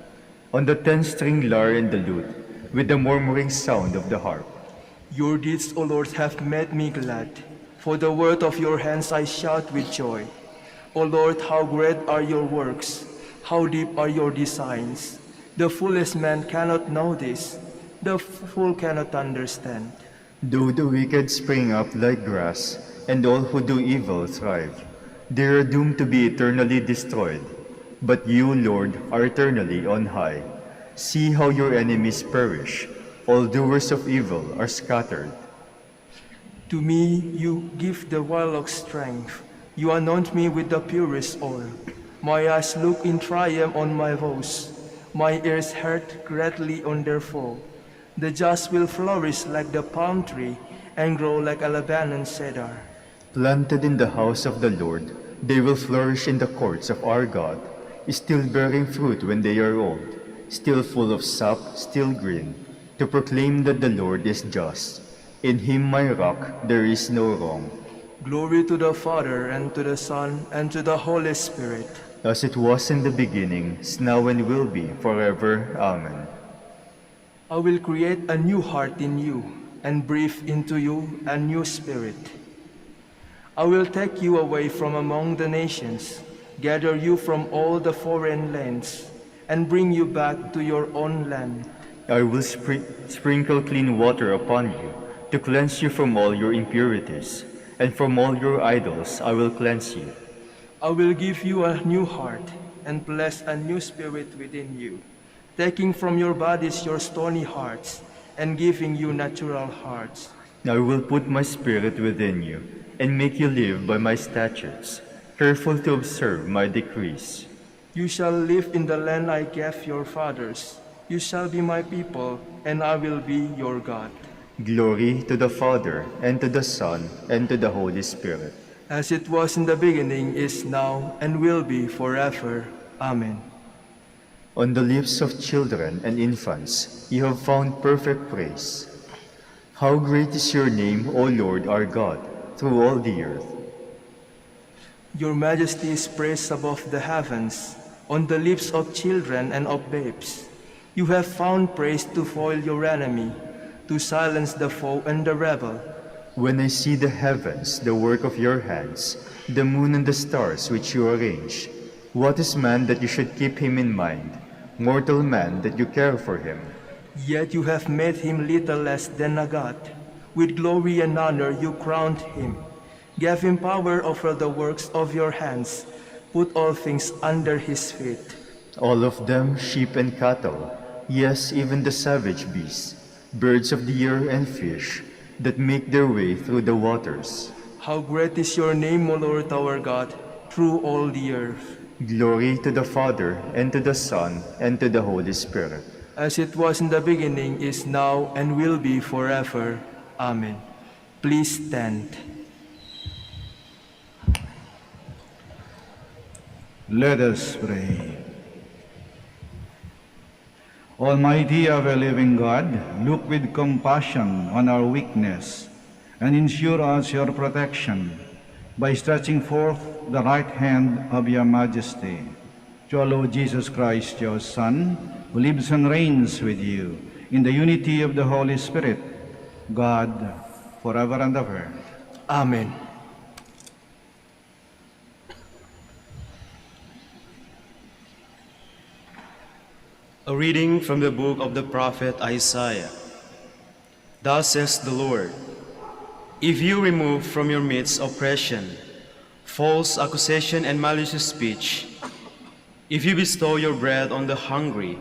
on the 10-string lyre and the lute, with the murmuring sound of the harp. Your deeds, O Lord, have made me glad. For the word of your hands I shout with joy. O Lord, how great are your works, how deep are your designs. The foolish man cannot know this, the fool cannot understand. Though the wicked spring up like grass, and all who do evil thrive, they are doomed to be eternally destroyed. But you, Lord, are eternally on high. See how your enemies perish. All doers of evil are scattered. To me you give the warlock strength. You anoint me with the purest oil. My eyes look in triumph on my foes. My ears heard greatly on their fall. The just will flourish like the palm tree and grow like a Lebanon cedar. Planted in the house of the Lord, they will flourish in the courts of our God, still bearing fruit when they are old, still full of sap, still green, to proclaim that the Lord is just. In him, my rock, there is no wrong. Glory to the Father, and to the Son, and to the Holy Spirit. As it was in the beginning, is now and will be, forever. Amen. I will create a new heart in you, and breathe into you a new spirit. I will take you away from among the nations, gather you from all the foreign lands, and bring you back to your own land. I will sprinkle clean water upon you, to cleanse you from all your impurities, and from all your idols I will cleanse you. I will give you a new heart, and place a new spirit within you, taking from your bodies your stony hearts, and giving you natural hearts. I will put my spirit within you, and make you live by my statutes, careful to observe my decrees. You shall live in the land I gave your fathers. You shall be my people, and I will be your God. Glory to the Father, and to the Son, and to the Holy Spirit. As it was in the beginning, is now, and will be forever. Amen. On the lips of children and infants, you have found perfect praise. How great is your name, O Lord our God, through all the earth. Your majesty is praised above the heavens, on the lips of children and of babes. You have found praise to foil your enemy, to silence the foe and the rebel. When I see the heavens, the work of your hands, the moon and the stars which you arrange, what is man that you should keep him in mind, mortal man that you care for him? Yet you have made him little less than a god. With glory and honor you crowned him, gave him power over the works of your hands, put all things under his feet. All of them sheep and cattle, yes, even the savage beasts, birds of the air and fish, that make their way through the waters. How great is your name, O Lord our God, through all the earth. Glory to the Father, and to the Son, and to the Holy Spirit. As it was in the beginning, is now, and will be forever. Amen. Please stand. Let us pray. Almighty ever-living God, look with compassion on our weakness and ensure us your protection by stretching forth the right hand of your majesty to our Lord Jesus Christ, your Son, who lives and reigns with you in the unity of the Holy Spirit, God, forever and ever. Amen. A reading from the book of the prophet Isaiah. Thus says the Lord, if you remove from your midst oppression, false accusation and malicious speech, if you bestow your bread on the hungry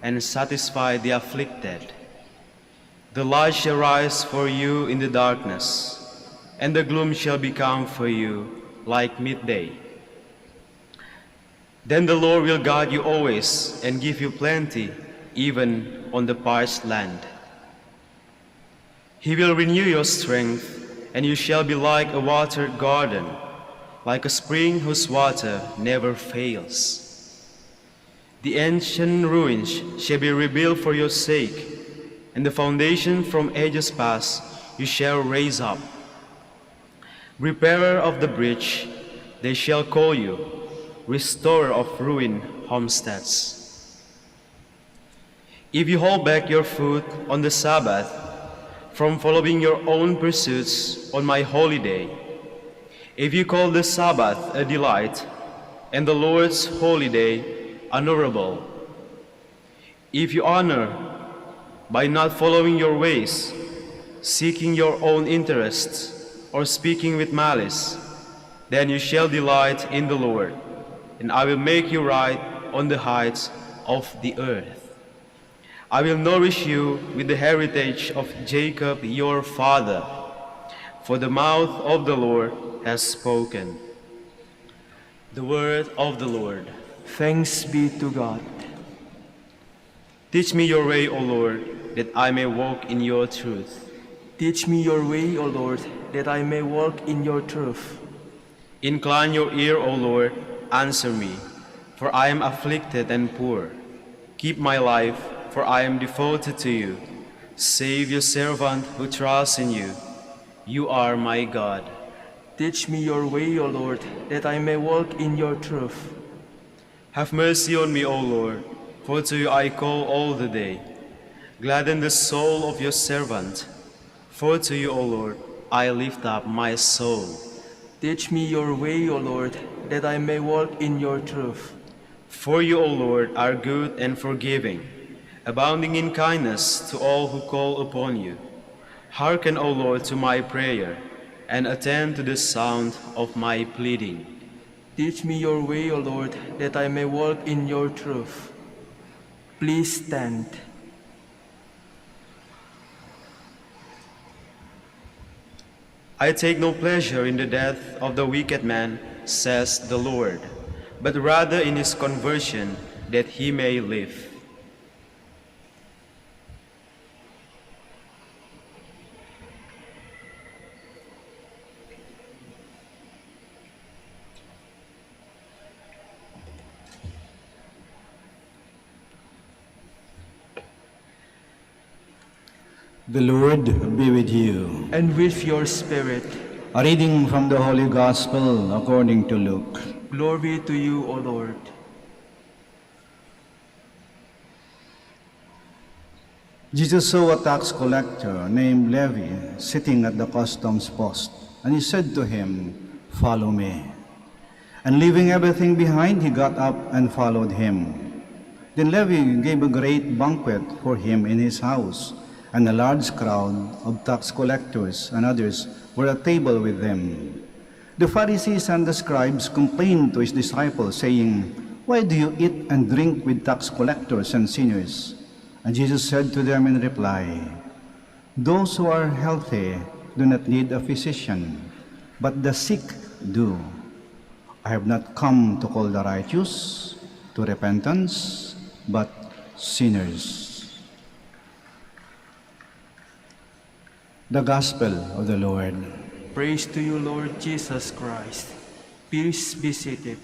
and satisfy the afflicted, the light shall rise for you in the darkness, and the gloom shall become for you like midday. Then the Lord will guard you always and give you plenty, even on the parched land. He will renew your strength, and you shall be like a watered garden, like a spring whose water never fails. The ancient ruins shall be rebuilt for your sake, and the foundation from ages past you shall raise up. Repairer of the breach, they shall call you, restorer of ruined homesteads. If you hold back your foot on the Sabbath from following your own pursuits on my holy day, if you call the Sabbath a delight and the Lord's holy day honorable, if you honor by not following your ways, seeking your own interests, or speaking with malice, then you shall delight in the Lord, and I will make you ride on the heights of the earth. I will nourish you with the heritage of Jacob your father, for the mouth of the Lord has spoken. The word of the Lord. Thanks be to God. Teach me your way, O Lord, that I may walk in your truth. Teach me your way, O Lord, that I may walk in your truth. Incline your ear, O Lord, answer me, for I am afflicted and poor. Keep my life, for I am devoted to you. Save your servant who trusts in you. You are my God. Teach me your way, O Lord, that I may walk in your truth. Have mercy on me, O Lord, for to you I call all the day. Gladden the soul of your servant, for to you, O Lord, I lift up my soul. Teach me your way, O Lord, that I may walk in your truth. For you, O Lord, are good and forgiving, abounding in kindness to all who call upon you. Hearken, O Lord, to my prayer, and attend to the sound of my pleading. Teach me your way, O Lord, that I may walk in your truth. Please stand. I take no pleasure in the death of the wicked man, says the Lord, but rather in his conversion, that he may live. The Lord be with you. And with your spirit. A reading from the Holy Gospel according to Luke. Glory to you, O Lord. Jesus saw a tax collector named Levi sitting at the customs post, and he said to him, "Follow me." And leaving everything behind, he got up and followed him. Then Levi gave a great banquet for him in his house, and a large crowd of tax collectors and others were at table with them. The Pharisees and the scribes complained to his disciples, saying, "Why do you eat and drink with tax collectors and sinners?" And Jesus said to them in reply, "Those who are healthy do not need a physician, but the sick do. I have not come to call the righteous to repentance, but sinners." The Gospel of the Lord. Praise to you, Lord Jesus Christ. Please be seated.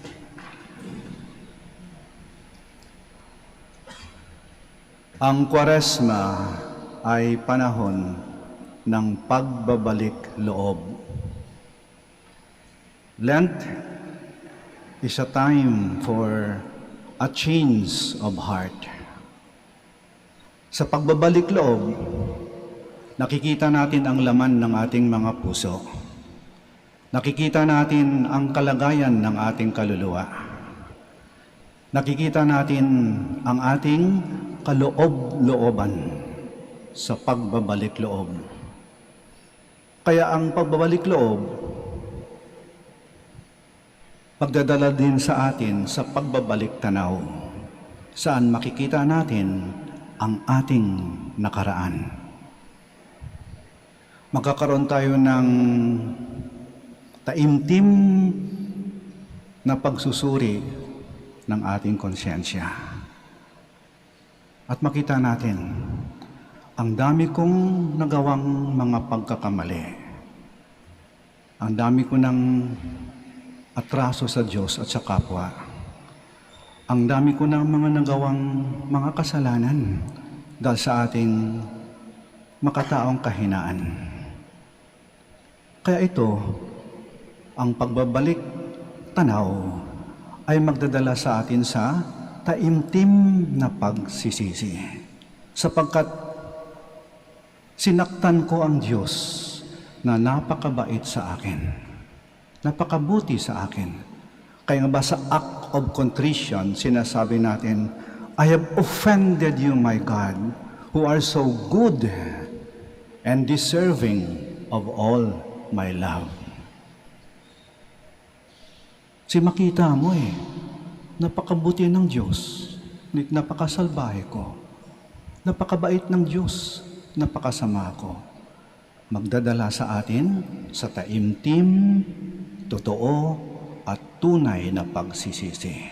Ang Kwaresma ay panahon ng pagbabalik loob. Lent is a time for a change of heart. Sa pagbabalik loob, nakikita natin ang laman ng ating mga puso. Nakikita natin ang kalagayan ng ating kaluluwa. Nakikita natin ang ating kaloob-looban sa pagbabalik loob. Kaya ang pagbabalik loob, pagdadala din sa atin sa pagbabalik tanaw, saan makikita natin ang ating nakaraan. Magkakaroon tayo ng taimtim na pagsusuri ng ating konsyensya. At makita natin, ang dami kong nagawang mga pagkakamali. Ang dami ko ng atraso sa Diyos at sa kapwa. Ang dami ko ng mga nagawang mga kasalanan dahil sa ating makataong kahinaan. Kaya ito, ang pagbabalik tanaw ay magdadala sa atin sa taimtim na pagsisisi. Sapagkat sinaktan ko ang Diyos na napakabait sa akin, napakabuti sa akin. Kaya nga ba sa act of contrition, sinasabi natin, I have offended you, my God, who are so good and deserving of all my love. Si makita mo napakabuti ng Diyos, napakasalbahe ko, napakabait ng Diyos, napakasama ko. Magdadala sa atin sa taimtim, totoo, at tunay na pagsisisi.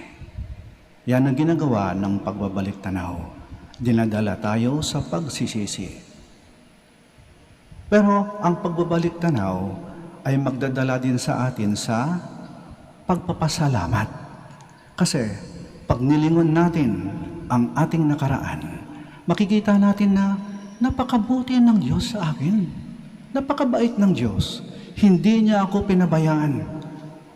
Yan ang ginagawa ng pagbabalik tanaw. Dinadala tayo sa pagsisisi. Pero ang pagbabalik tanaw ay magdadala din sa atin sa pagpapasalamat. Kasi pag nilingon natin ang ating nakaraan, makikita natin na napakabuti ng Diyos sa akin. Napakabait ng Diyos. Hindi niya ako pinabayaan.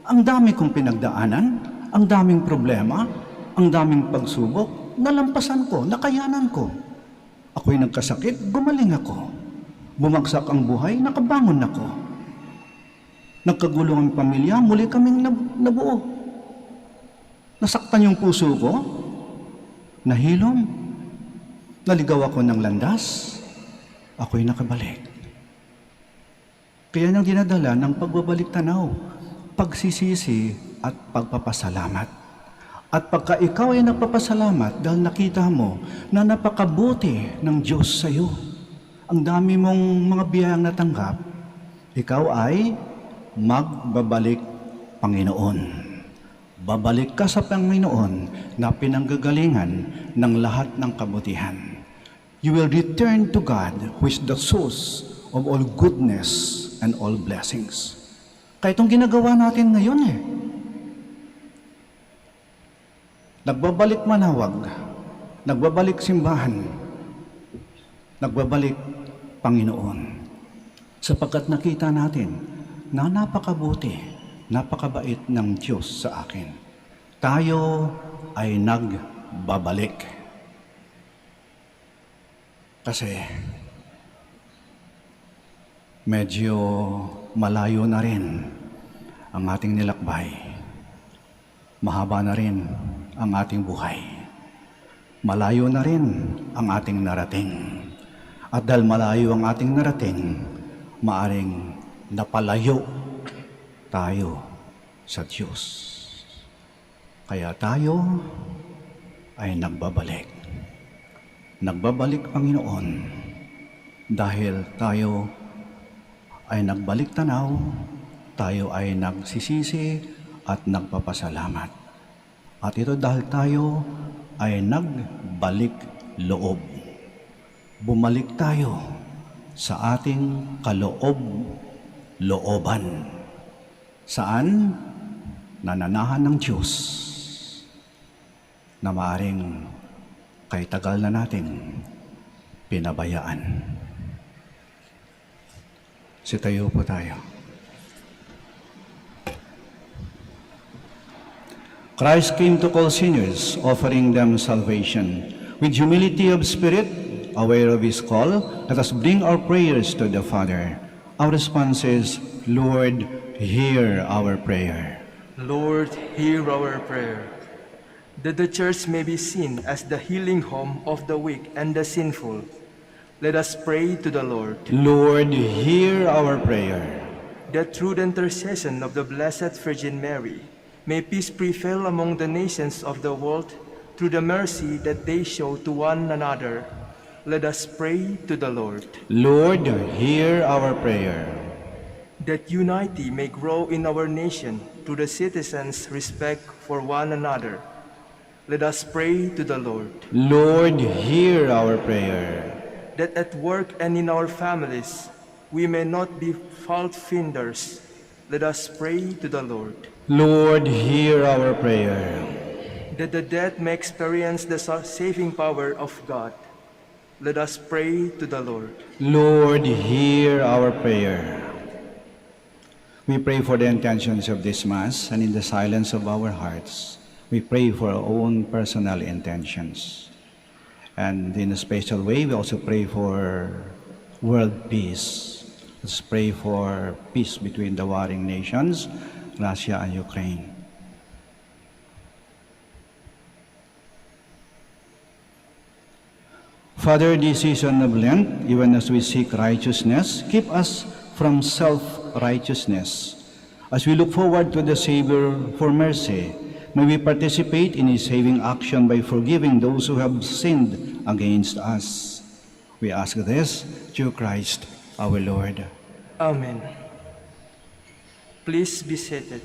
Ang dami kong pinagdaanan, ang daming problema, ang daming pagsubok, nalampasan ko, nakayanan ko. Ako'y nagkasakit, gumaling ako. Bumagsak ang buhay, nakabangon ako. Nagkagulo ang pamilya, muli kaming nabuo. Nasaktan yung puso ko, nahilom, naligaw ako ng landas, ako'y nakabalik. Kaya nang dinadala ng pagbabalik tanaw, pagsisisi at pagpapasalamat. At pagka ikaw ay nagpapasalamat dahil nakita mo na napakabuti ng Diyos sa iyo, ang dami mong mga biyayang natanggap, ikaw ay magbabalik Panginoon. Babalik ka sa Panginoon na pinanggagalingan ng lahat ng kabutihan. You will return to God who is the source of all goodness and all blessings. Kaya itong ginagawa natin ngayon nagbabalik Manaoag, nagbabalik simbahan, nagbabalik Panginoon. Sapagkat nakita natin na napakabuti, napakabait ng Diyos sa akin. Tayo ay nagbabalik. Kasi medyo malayo na rin ang ating nilakbay. Mahaba na rin ang ating buhay. Malayo na rin ang ating narating. At dahil malayo ang ating narating, maaring napalayo tayo sa Diyos. Kaya tayo ay nagbabalik. Nagbabalik, Panginoon, dahil tayo ay nagbalik tanaw, tayo ay nagsisisi at nagpapasalamat. At ito dahil tayo ay nagbalik loob. Bumalik tayo sa ating kaloob-looban. Saan? Nananahan ng Diyos na maaring kay tagal na natin pinabayaan. Sitayo po tayo. Christ came to call sinners, offering them salvation. With humility of spirit, aware of His call, let us bring our prayers to the Father. Our response is, Lord, hear our prayer. Lord, hear our prayer. That the church may be seen as the healing home of the weak and the sinful, let us pray to the Lord. Lord, hear our prayer. That through the intercession of the Blessed Virgin Mary, may peace prevail among the nations of the world through the mercy that they show to one another. Let us pray to the Lord. Lord, hear our prayer. That unity may grow in our nation through the citizens' respect for one another. Let us pray to the Lord. Lord, hear our prayer. That at work and in our families, we may not be fault finders. Let us pray to the Lord. Lord, hear our prayer. that the dead may experience the saving power of God. Let us pray to the Lord. Lord, hear our prayer. We pray for the intentions of this Mass, and in the silence of our hearts, we pray for our own personal intentions. And in a special way, we also pray for world peace. Let's pray for peace between the warring nations, Russia and Ukraine. Father, this season of Lent, even as we seek righteousness, keep us from self-righteousness. As we look forward to the Savior for mercy, may we participate in His saving action by forgiving those who have sinned against us. We ask this through Christ our Lord. Amen. Please be seated.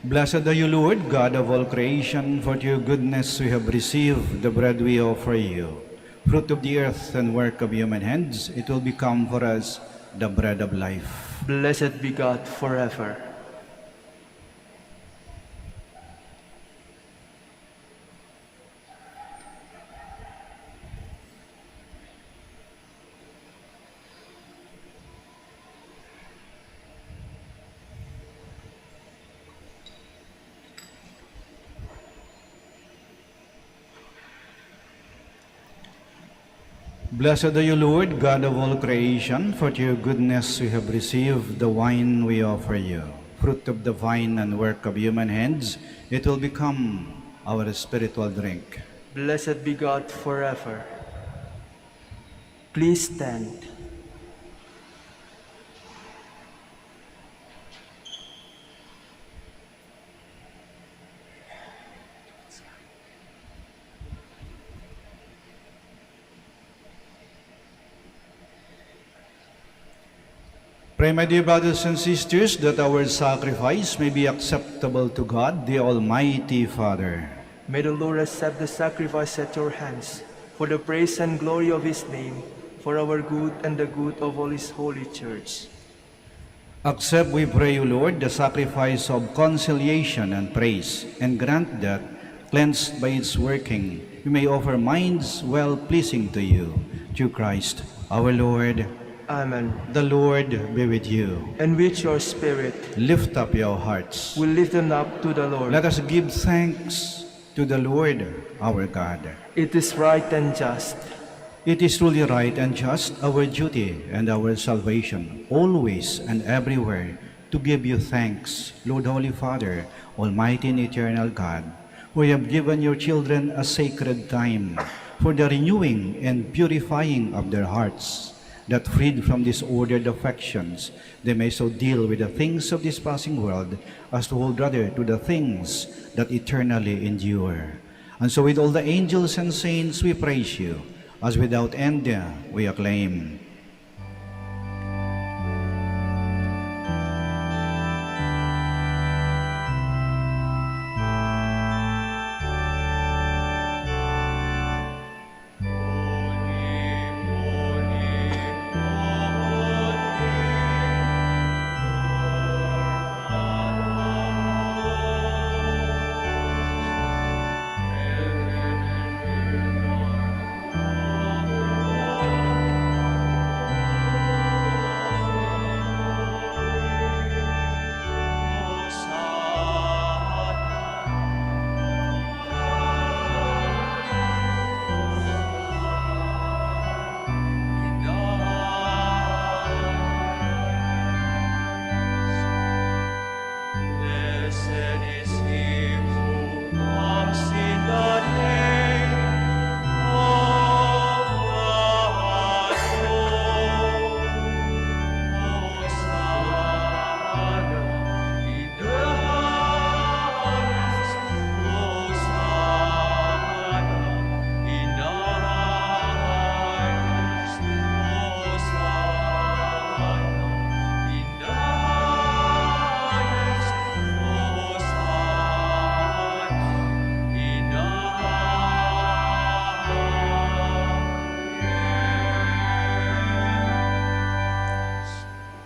Blessed are you, Lord, God of all creation, for to your goodness we have received the bread we offer you. Fruit of the earth and work of human hands, it will become for us the bread of life. Blessed be God forever. Blessed are you, Lord, God of all creation, for to your goodness we have received the wine we offer you. Fruit of the vine and work of human hands, it will become our spiritual drink. Blessed be God forever. Please stand. Pray, my dear brothers and sisters, that our sacrifice may be acceptable to God, the Almighty Father. May the Lord accept the sacrifice at your hands, for the praise and glory of His name, for our good and the good of all His holy church. Accept, we pray you, Lord, the sacrifice of conciliation and praise, and grant that, cleansed by its working, we may offer minds well-pleasing to you, through Christ our Lord. Amen. The Lord be with you. And with your spirit, Lift up your hearts. we lift them up to the Lord. Let us give thanks to the Lord our God. It is right and just. It is truly right and just, our duty and our salvation, always and everywhere, to give you thanks, Lord Holy Father, Almighty and eternal God, who have given your children a sacred time for the renewing and purifying of their hearts, that freed from disordered affections, they may so deal with the things of this passing world as to hold rather to the things that eternally endure. And so with all the angels and saints we praise you, as without end we acclaim.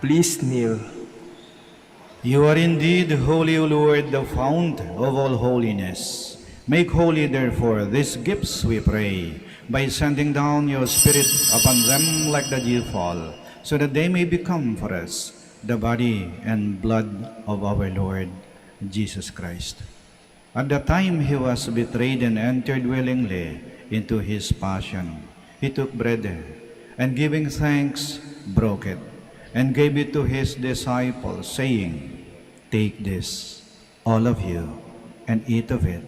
Please kneel. You are indeed holy, O Lord, the fount of all holiness. Make holy, therefore, these gifts, we pray, by sending down your Spirit upon them like the dewfall, so that they may become for us the body and blood of our Lord Jesus Christ. At the time he was betrayed and entered willingly into his passion, he took bread, and giving thanks, broke it, and gave it to his disciples, saying, "Take this, all of you, and eat of it,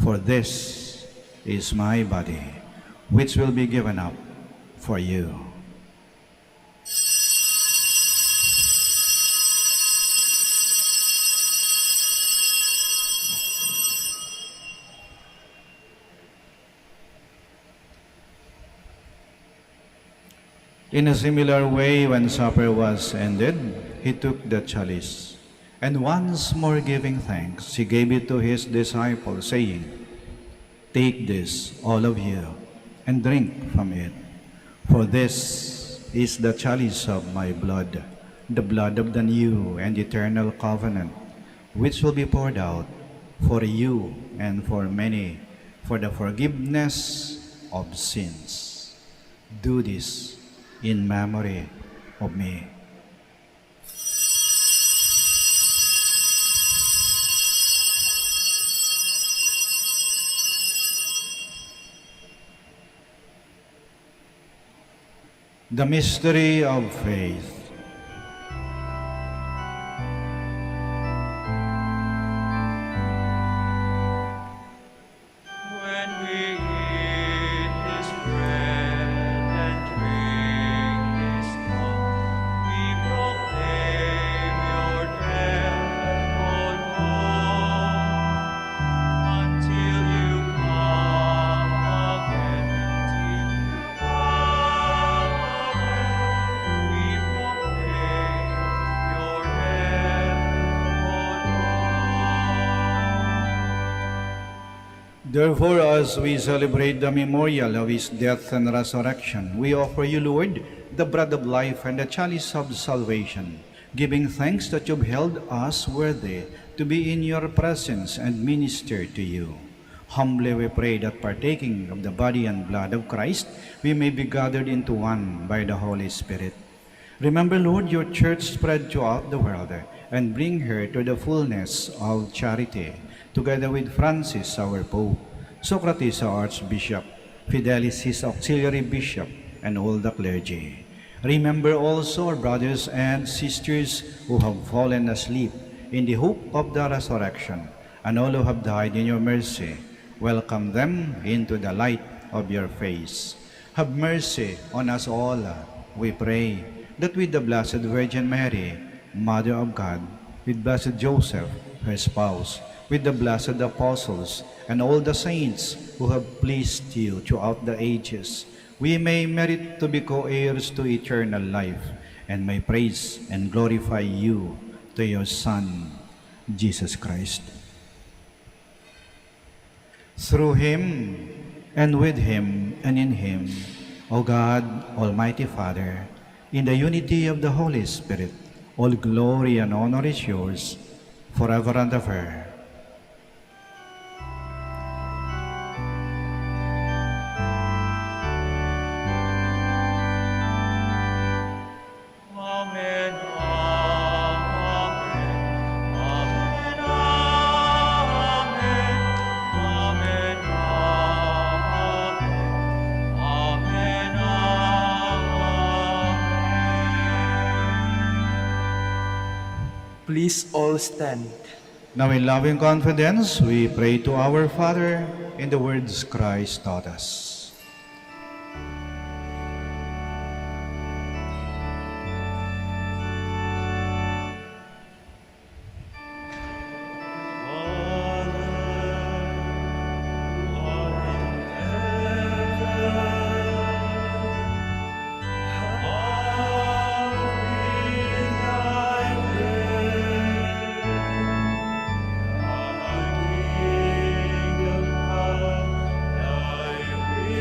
for this is my body, which will be given up for you." In a similar way, when supper was ended, he took the chalice, and once more giving thanks, he gave it to his disciples, saying, "Take this, all of you, and drink from it, for this is the chalice of my blood, the blood of the new and eternal covenant, which will be poured out for you and for many for the forgiveness of sins. Do this in memory of me." The mystery of faith. When we eat this bread and drink this cup, we proclaim your death, O Lord, until you come again. Till you come again, we proclaim your death, O Lord. Therefore, as we celebrate the memorial of his death and resurrection, we offer you, Lord, the bread of life and the chalice of salvation, giving thanks that you've held us worthy to be in your presence and minister to you. Humbly we pray that partaking of the body and blood of Christ, we may be gathered into one by the Holy Spirit. Remember, Lord, your church spread throughout the world, and bring her to the fullness of charity, together with Francis, our Pope, Socrates, our Archbishop, Fidelis, his auxiliary bishop, and all the clergy. Remember also our brothers and sisters who have fallen asleep in the hope of the resurrection, and all who have died in your mercy. Welcome them into the light of your face. Have mercy on us all, we pray, that with the Blessed Virgin Mary, Mother of God, with Blessed Joseph, her spouse, with the blessed apostles, and all the saints who have pleased you throughout the ages, we may merit to be co-heirs to eternal life, and may praise and glorify you to your Son, Jesus Christ. Through him, and with him, and in him, O God, Almighty Father, in the unity of the Holy Spirit, all glory and honor is yours, forever and ever. Amen, amen, amen, amen, amen, amen, amen. Please all stand. Now in loving confidence, we pray to our Father in the words Christ taught us. Thy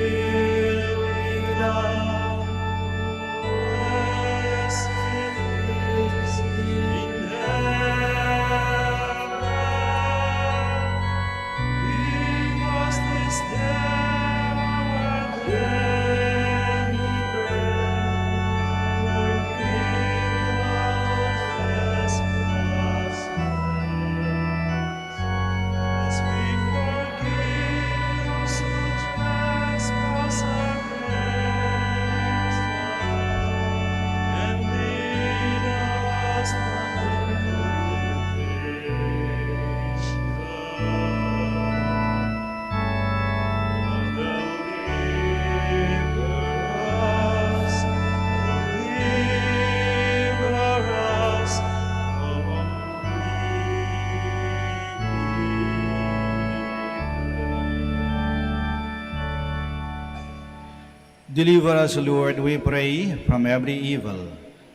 Deliver us, Lord, we pray, from every evil.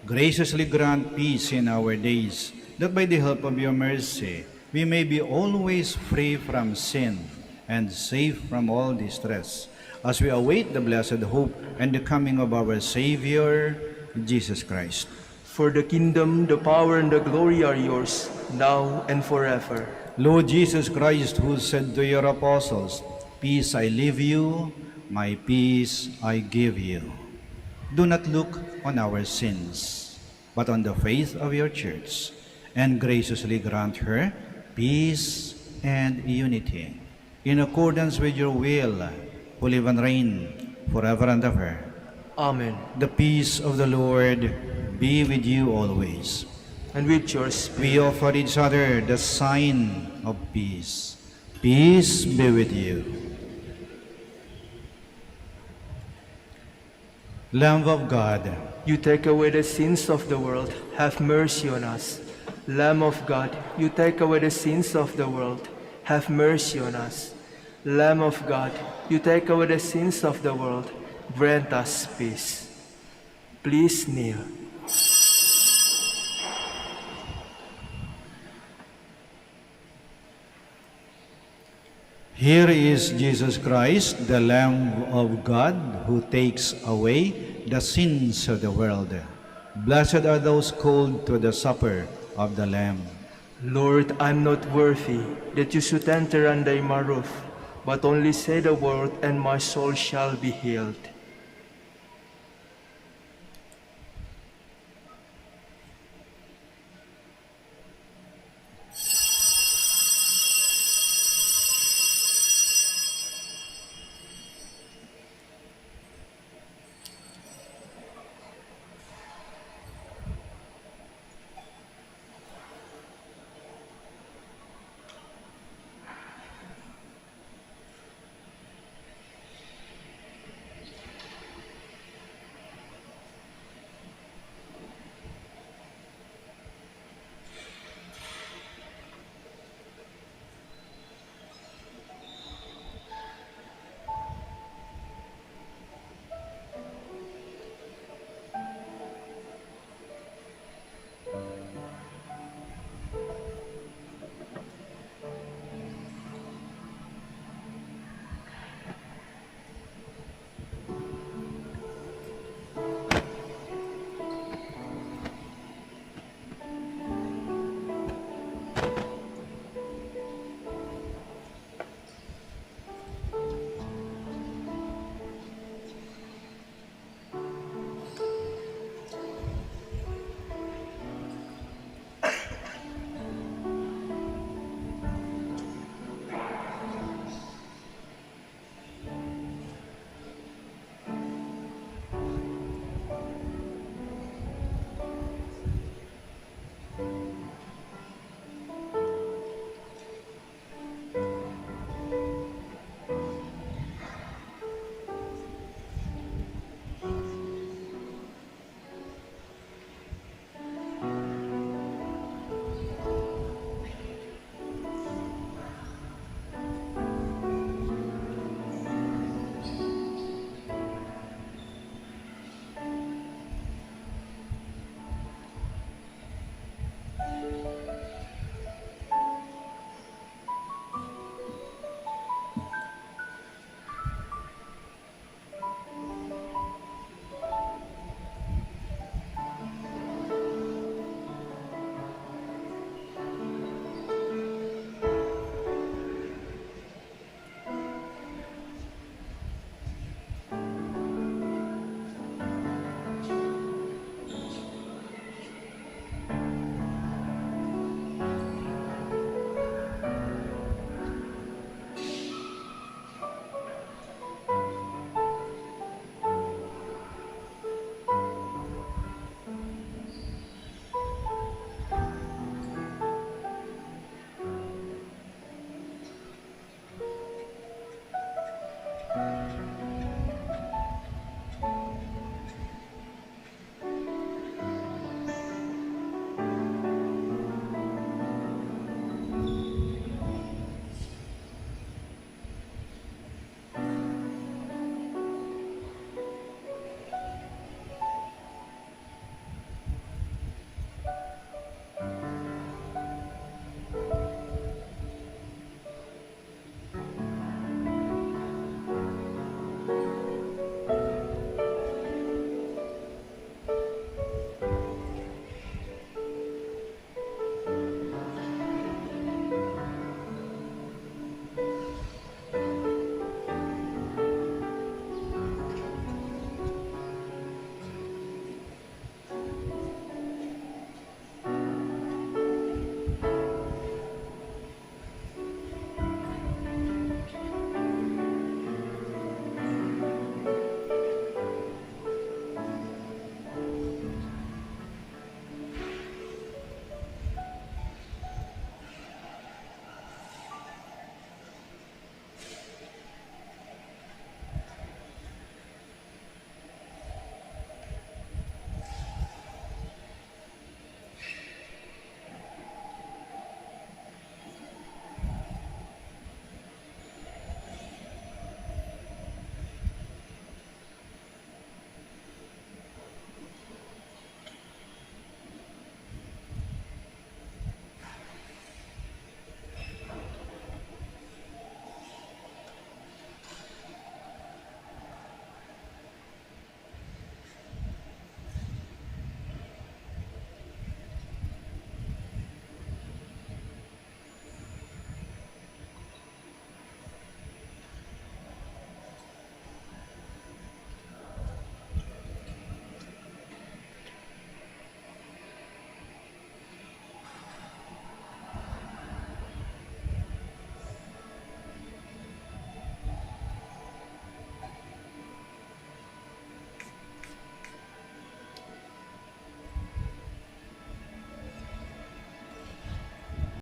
Graciously grant peace in our days, that by the help of your mercy we may be always free from sin and safe from all distress, as we await the blessed hope and the coming of our Savior, Jesus Christ. For the kingdom, the power, and the glory are yours, now and forever. Lord Jesus Christ, who said to your apostles, "Peace I leave you, my peace I give you," do not look on our sins, but on the faith of your church, and graciously grant her peace and unity, in accordance with your will, who live and reign forever and ever. Amen. The peace of the Lord be with you always. And with your spirit. We offer each other the sign of peace. Peace be with you. Lamb of God, You take away the sins of the world, have mercy on us. Lamb of God, you take away the sins of the world, have mercy on us. Lamb of God, you take away the sins of the world, grant us peace. Please kneel. here is Jesus Christ, the Lamb of God, who takes away the sins of the world. Blessed are those called to the supper of the Lamb. Lord, I'm not worthy that you should enter under my roof, but only say the word and my soul shall be healed.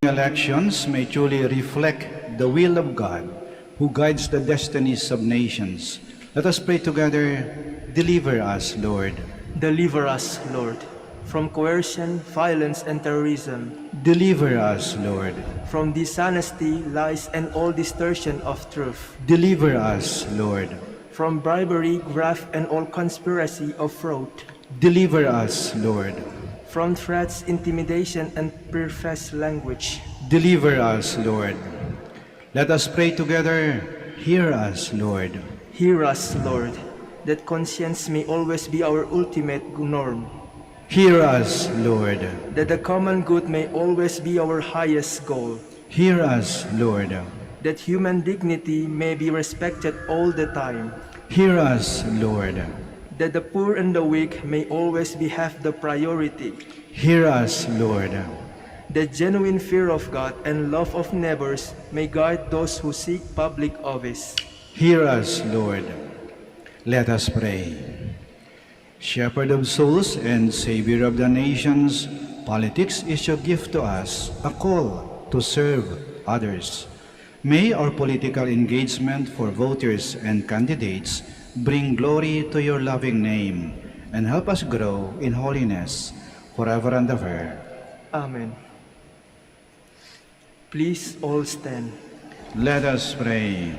elections may truly reflect the will of God, who guides the destinies of nations. Let us pray together. Deliver us, Lord. Deliver us, Lord, from coercion, violence, and terrorism, Deliver us, Lord. from dishonesty, lies, and all distortion of truth, Deliver us, Lord. from bribery, graft, and all conspiracy of fraud, Deliver us, Lord. from threats, intimidation, and perverse language. Deliver us, Lord. Let us pray together. Hear us, Lord. Hear us, Lord, that conscience may always be our ultimate norm, Hear us, Lord. that the common good may always be our highest goal, Hear us, Lord. that human dignity may be respected all the time, Hear us, Lord. that the poor and the weak may always be have the priority, Hear us, Lord. that genuine fear of God and love of neighbors may guide those who seek public office. Hear us, Lord. Let us pray. Shepherd of souls and Savior of the nations, politics is your gift to us, a call to serve others. May our political engagement for voters and candidates bring glory to your loving name and help us grow in holiness forever and ever. Amen. Please all stand. Let us pray.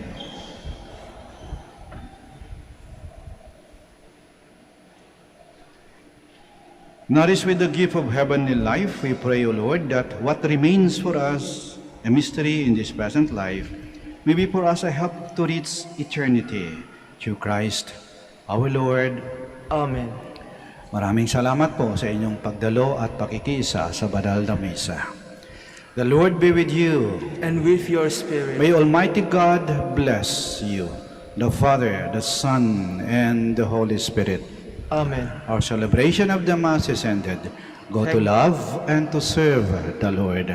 Nourished with the gift of heavenly life, we pray, O Lord, that what remains for us a mystery in this present life may be for us a help to reach eternity. Through Christ, our Lord. Amen. Maraming salamat po sa inyong pagdalo at pakikiisa sa banal na misa. The Lord be with you. And with your spirit. May Almighty God bless you, the Father, the Son, and the Holy Spirit. Amen. Our celebration of the Mass is ended. Go to love and to serve the Lord.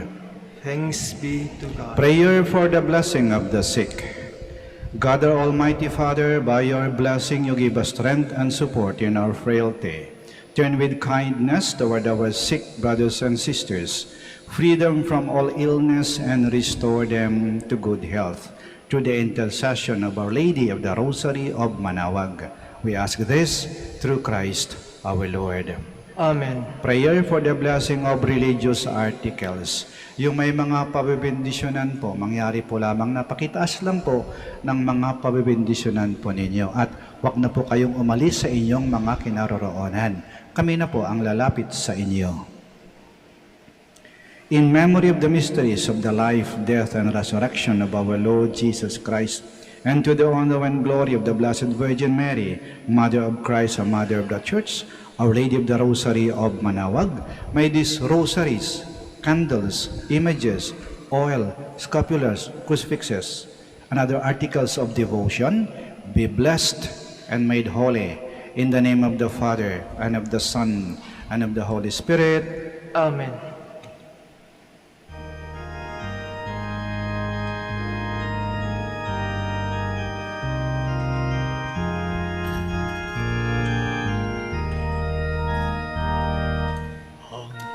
Thanks be to God. Prayer for the blessing of the sick. God, our Almighty Father, by your blessing you give us strength and support in our frailty. Turn with kindness toward our sick brothers and sisters, free them from all illness and restore them to good health. Through the intercession of Our Lady of the Rosary of Manaoag, we ask this through Christ our Lord. Amen. Prayer for the blessing of religious articles. Yung may mga pabibendisyonan po, mangyari po lamang na pakitaas lang po ng mga pabibendisyonan po ninyo. At wag na po kayong umalis sa inyong mga kinaroroonan. Kami na po ang lalapit sa inyo. In memory of the mysteries of the life, death, and resurrection of our Lord Jesus Christ, and to the honor and glory of the Blessed Virgin Mary, Mother of Christ and Mother of the Church, Our Lady of the Rosary of Manaoag, may these rosaries, candles, images, oil, scapulars, crucifixes, and other articles of devotion be blessed and made holy in the name of the Father, and of the Son, and of the Holy Spirit. Amen.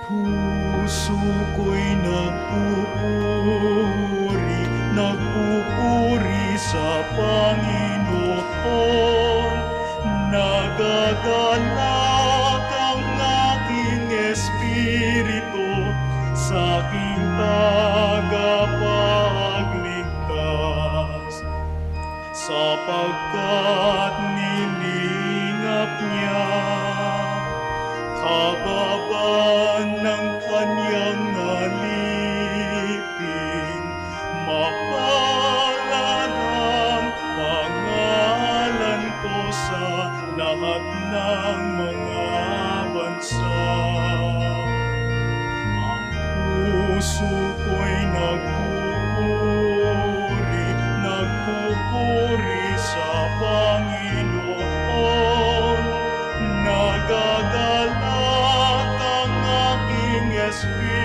Puso ko'y nagpupuri sa Panginoon. Nagagalak ang aking espiritu sa aking tagapagligtas, sapagkat nilingap niya kababan ng kanyang alipin. Mapalad ang pangalan ko sa lahat ng mga bansa. Ang puso ko'y nagpupuri sa Panginoon. Nagagalak ang aking espiritu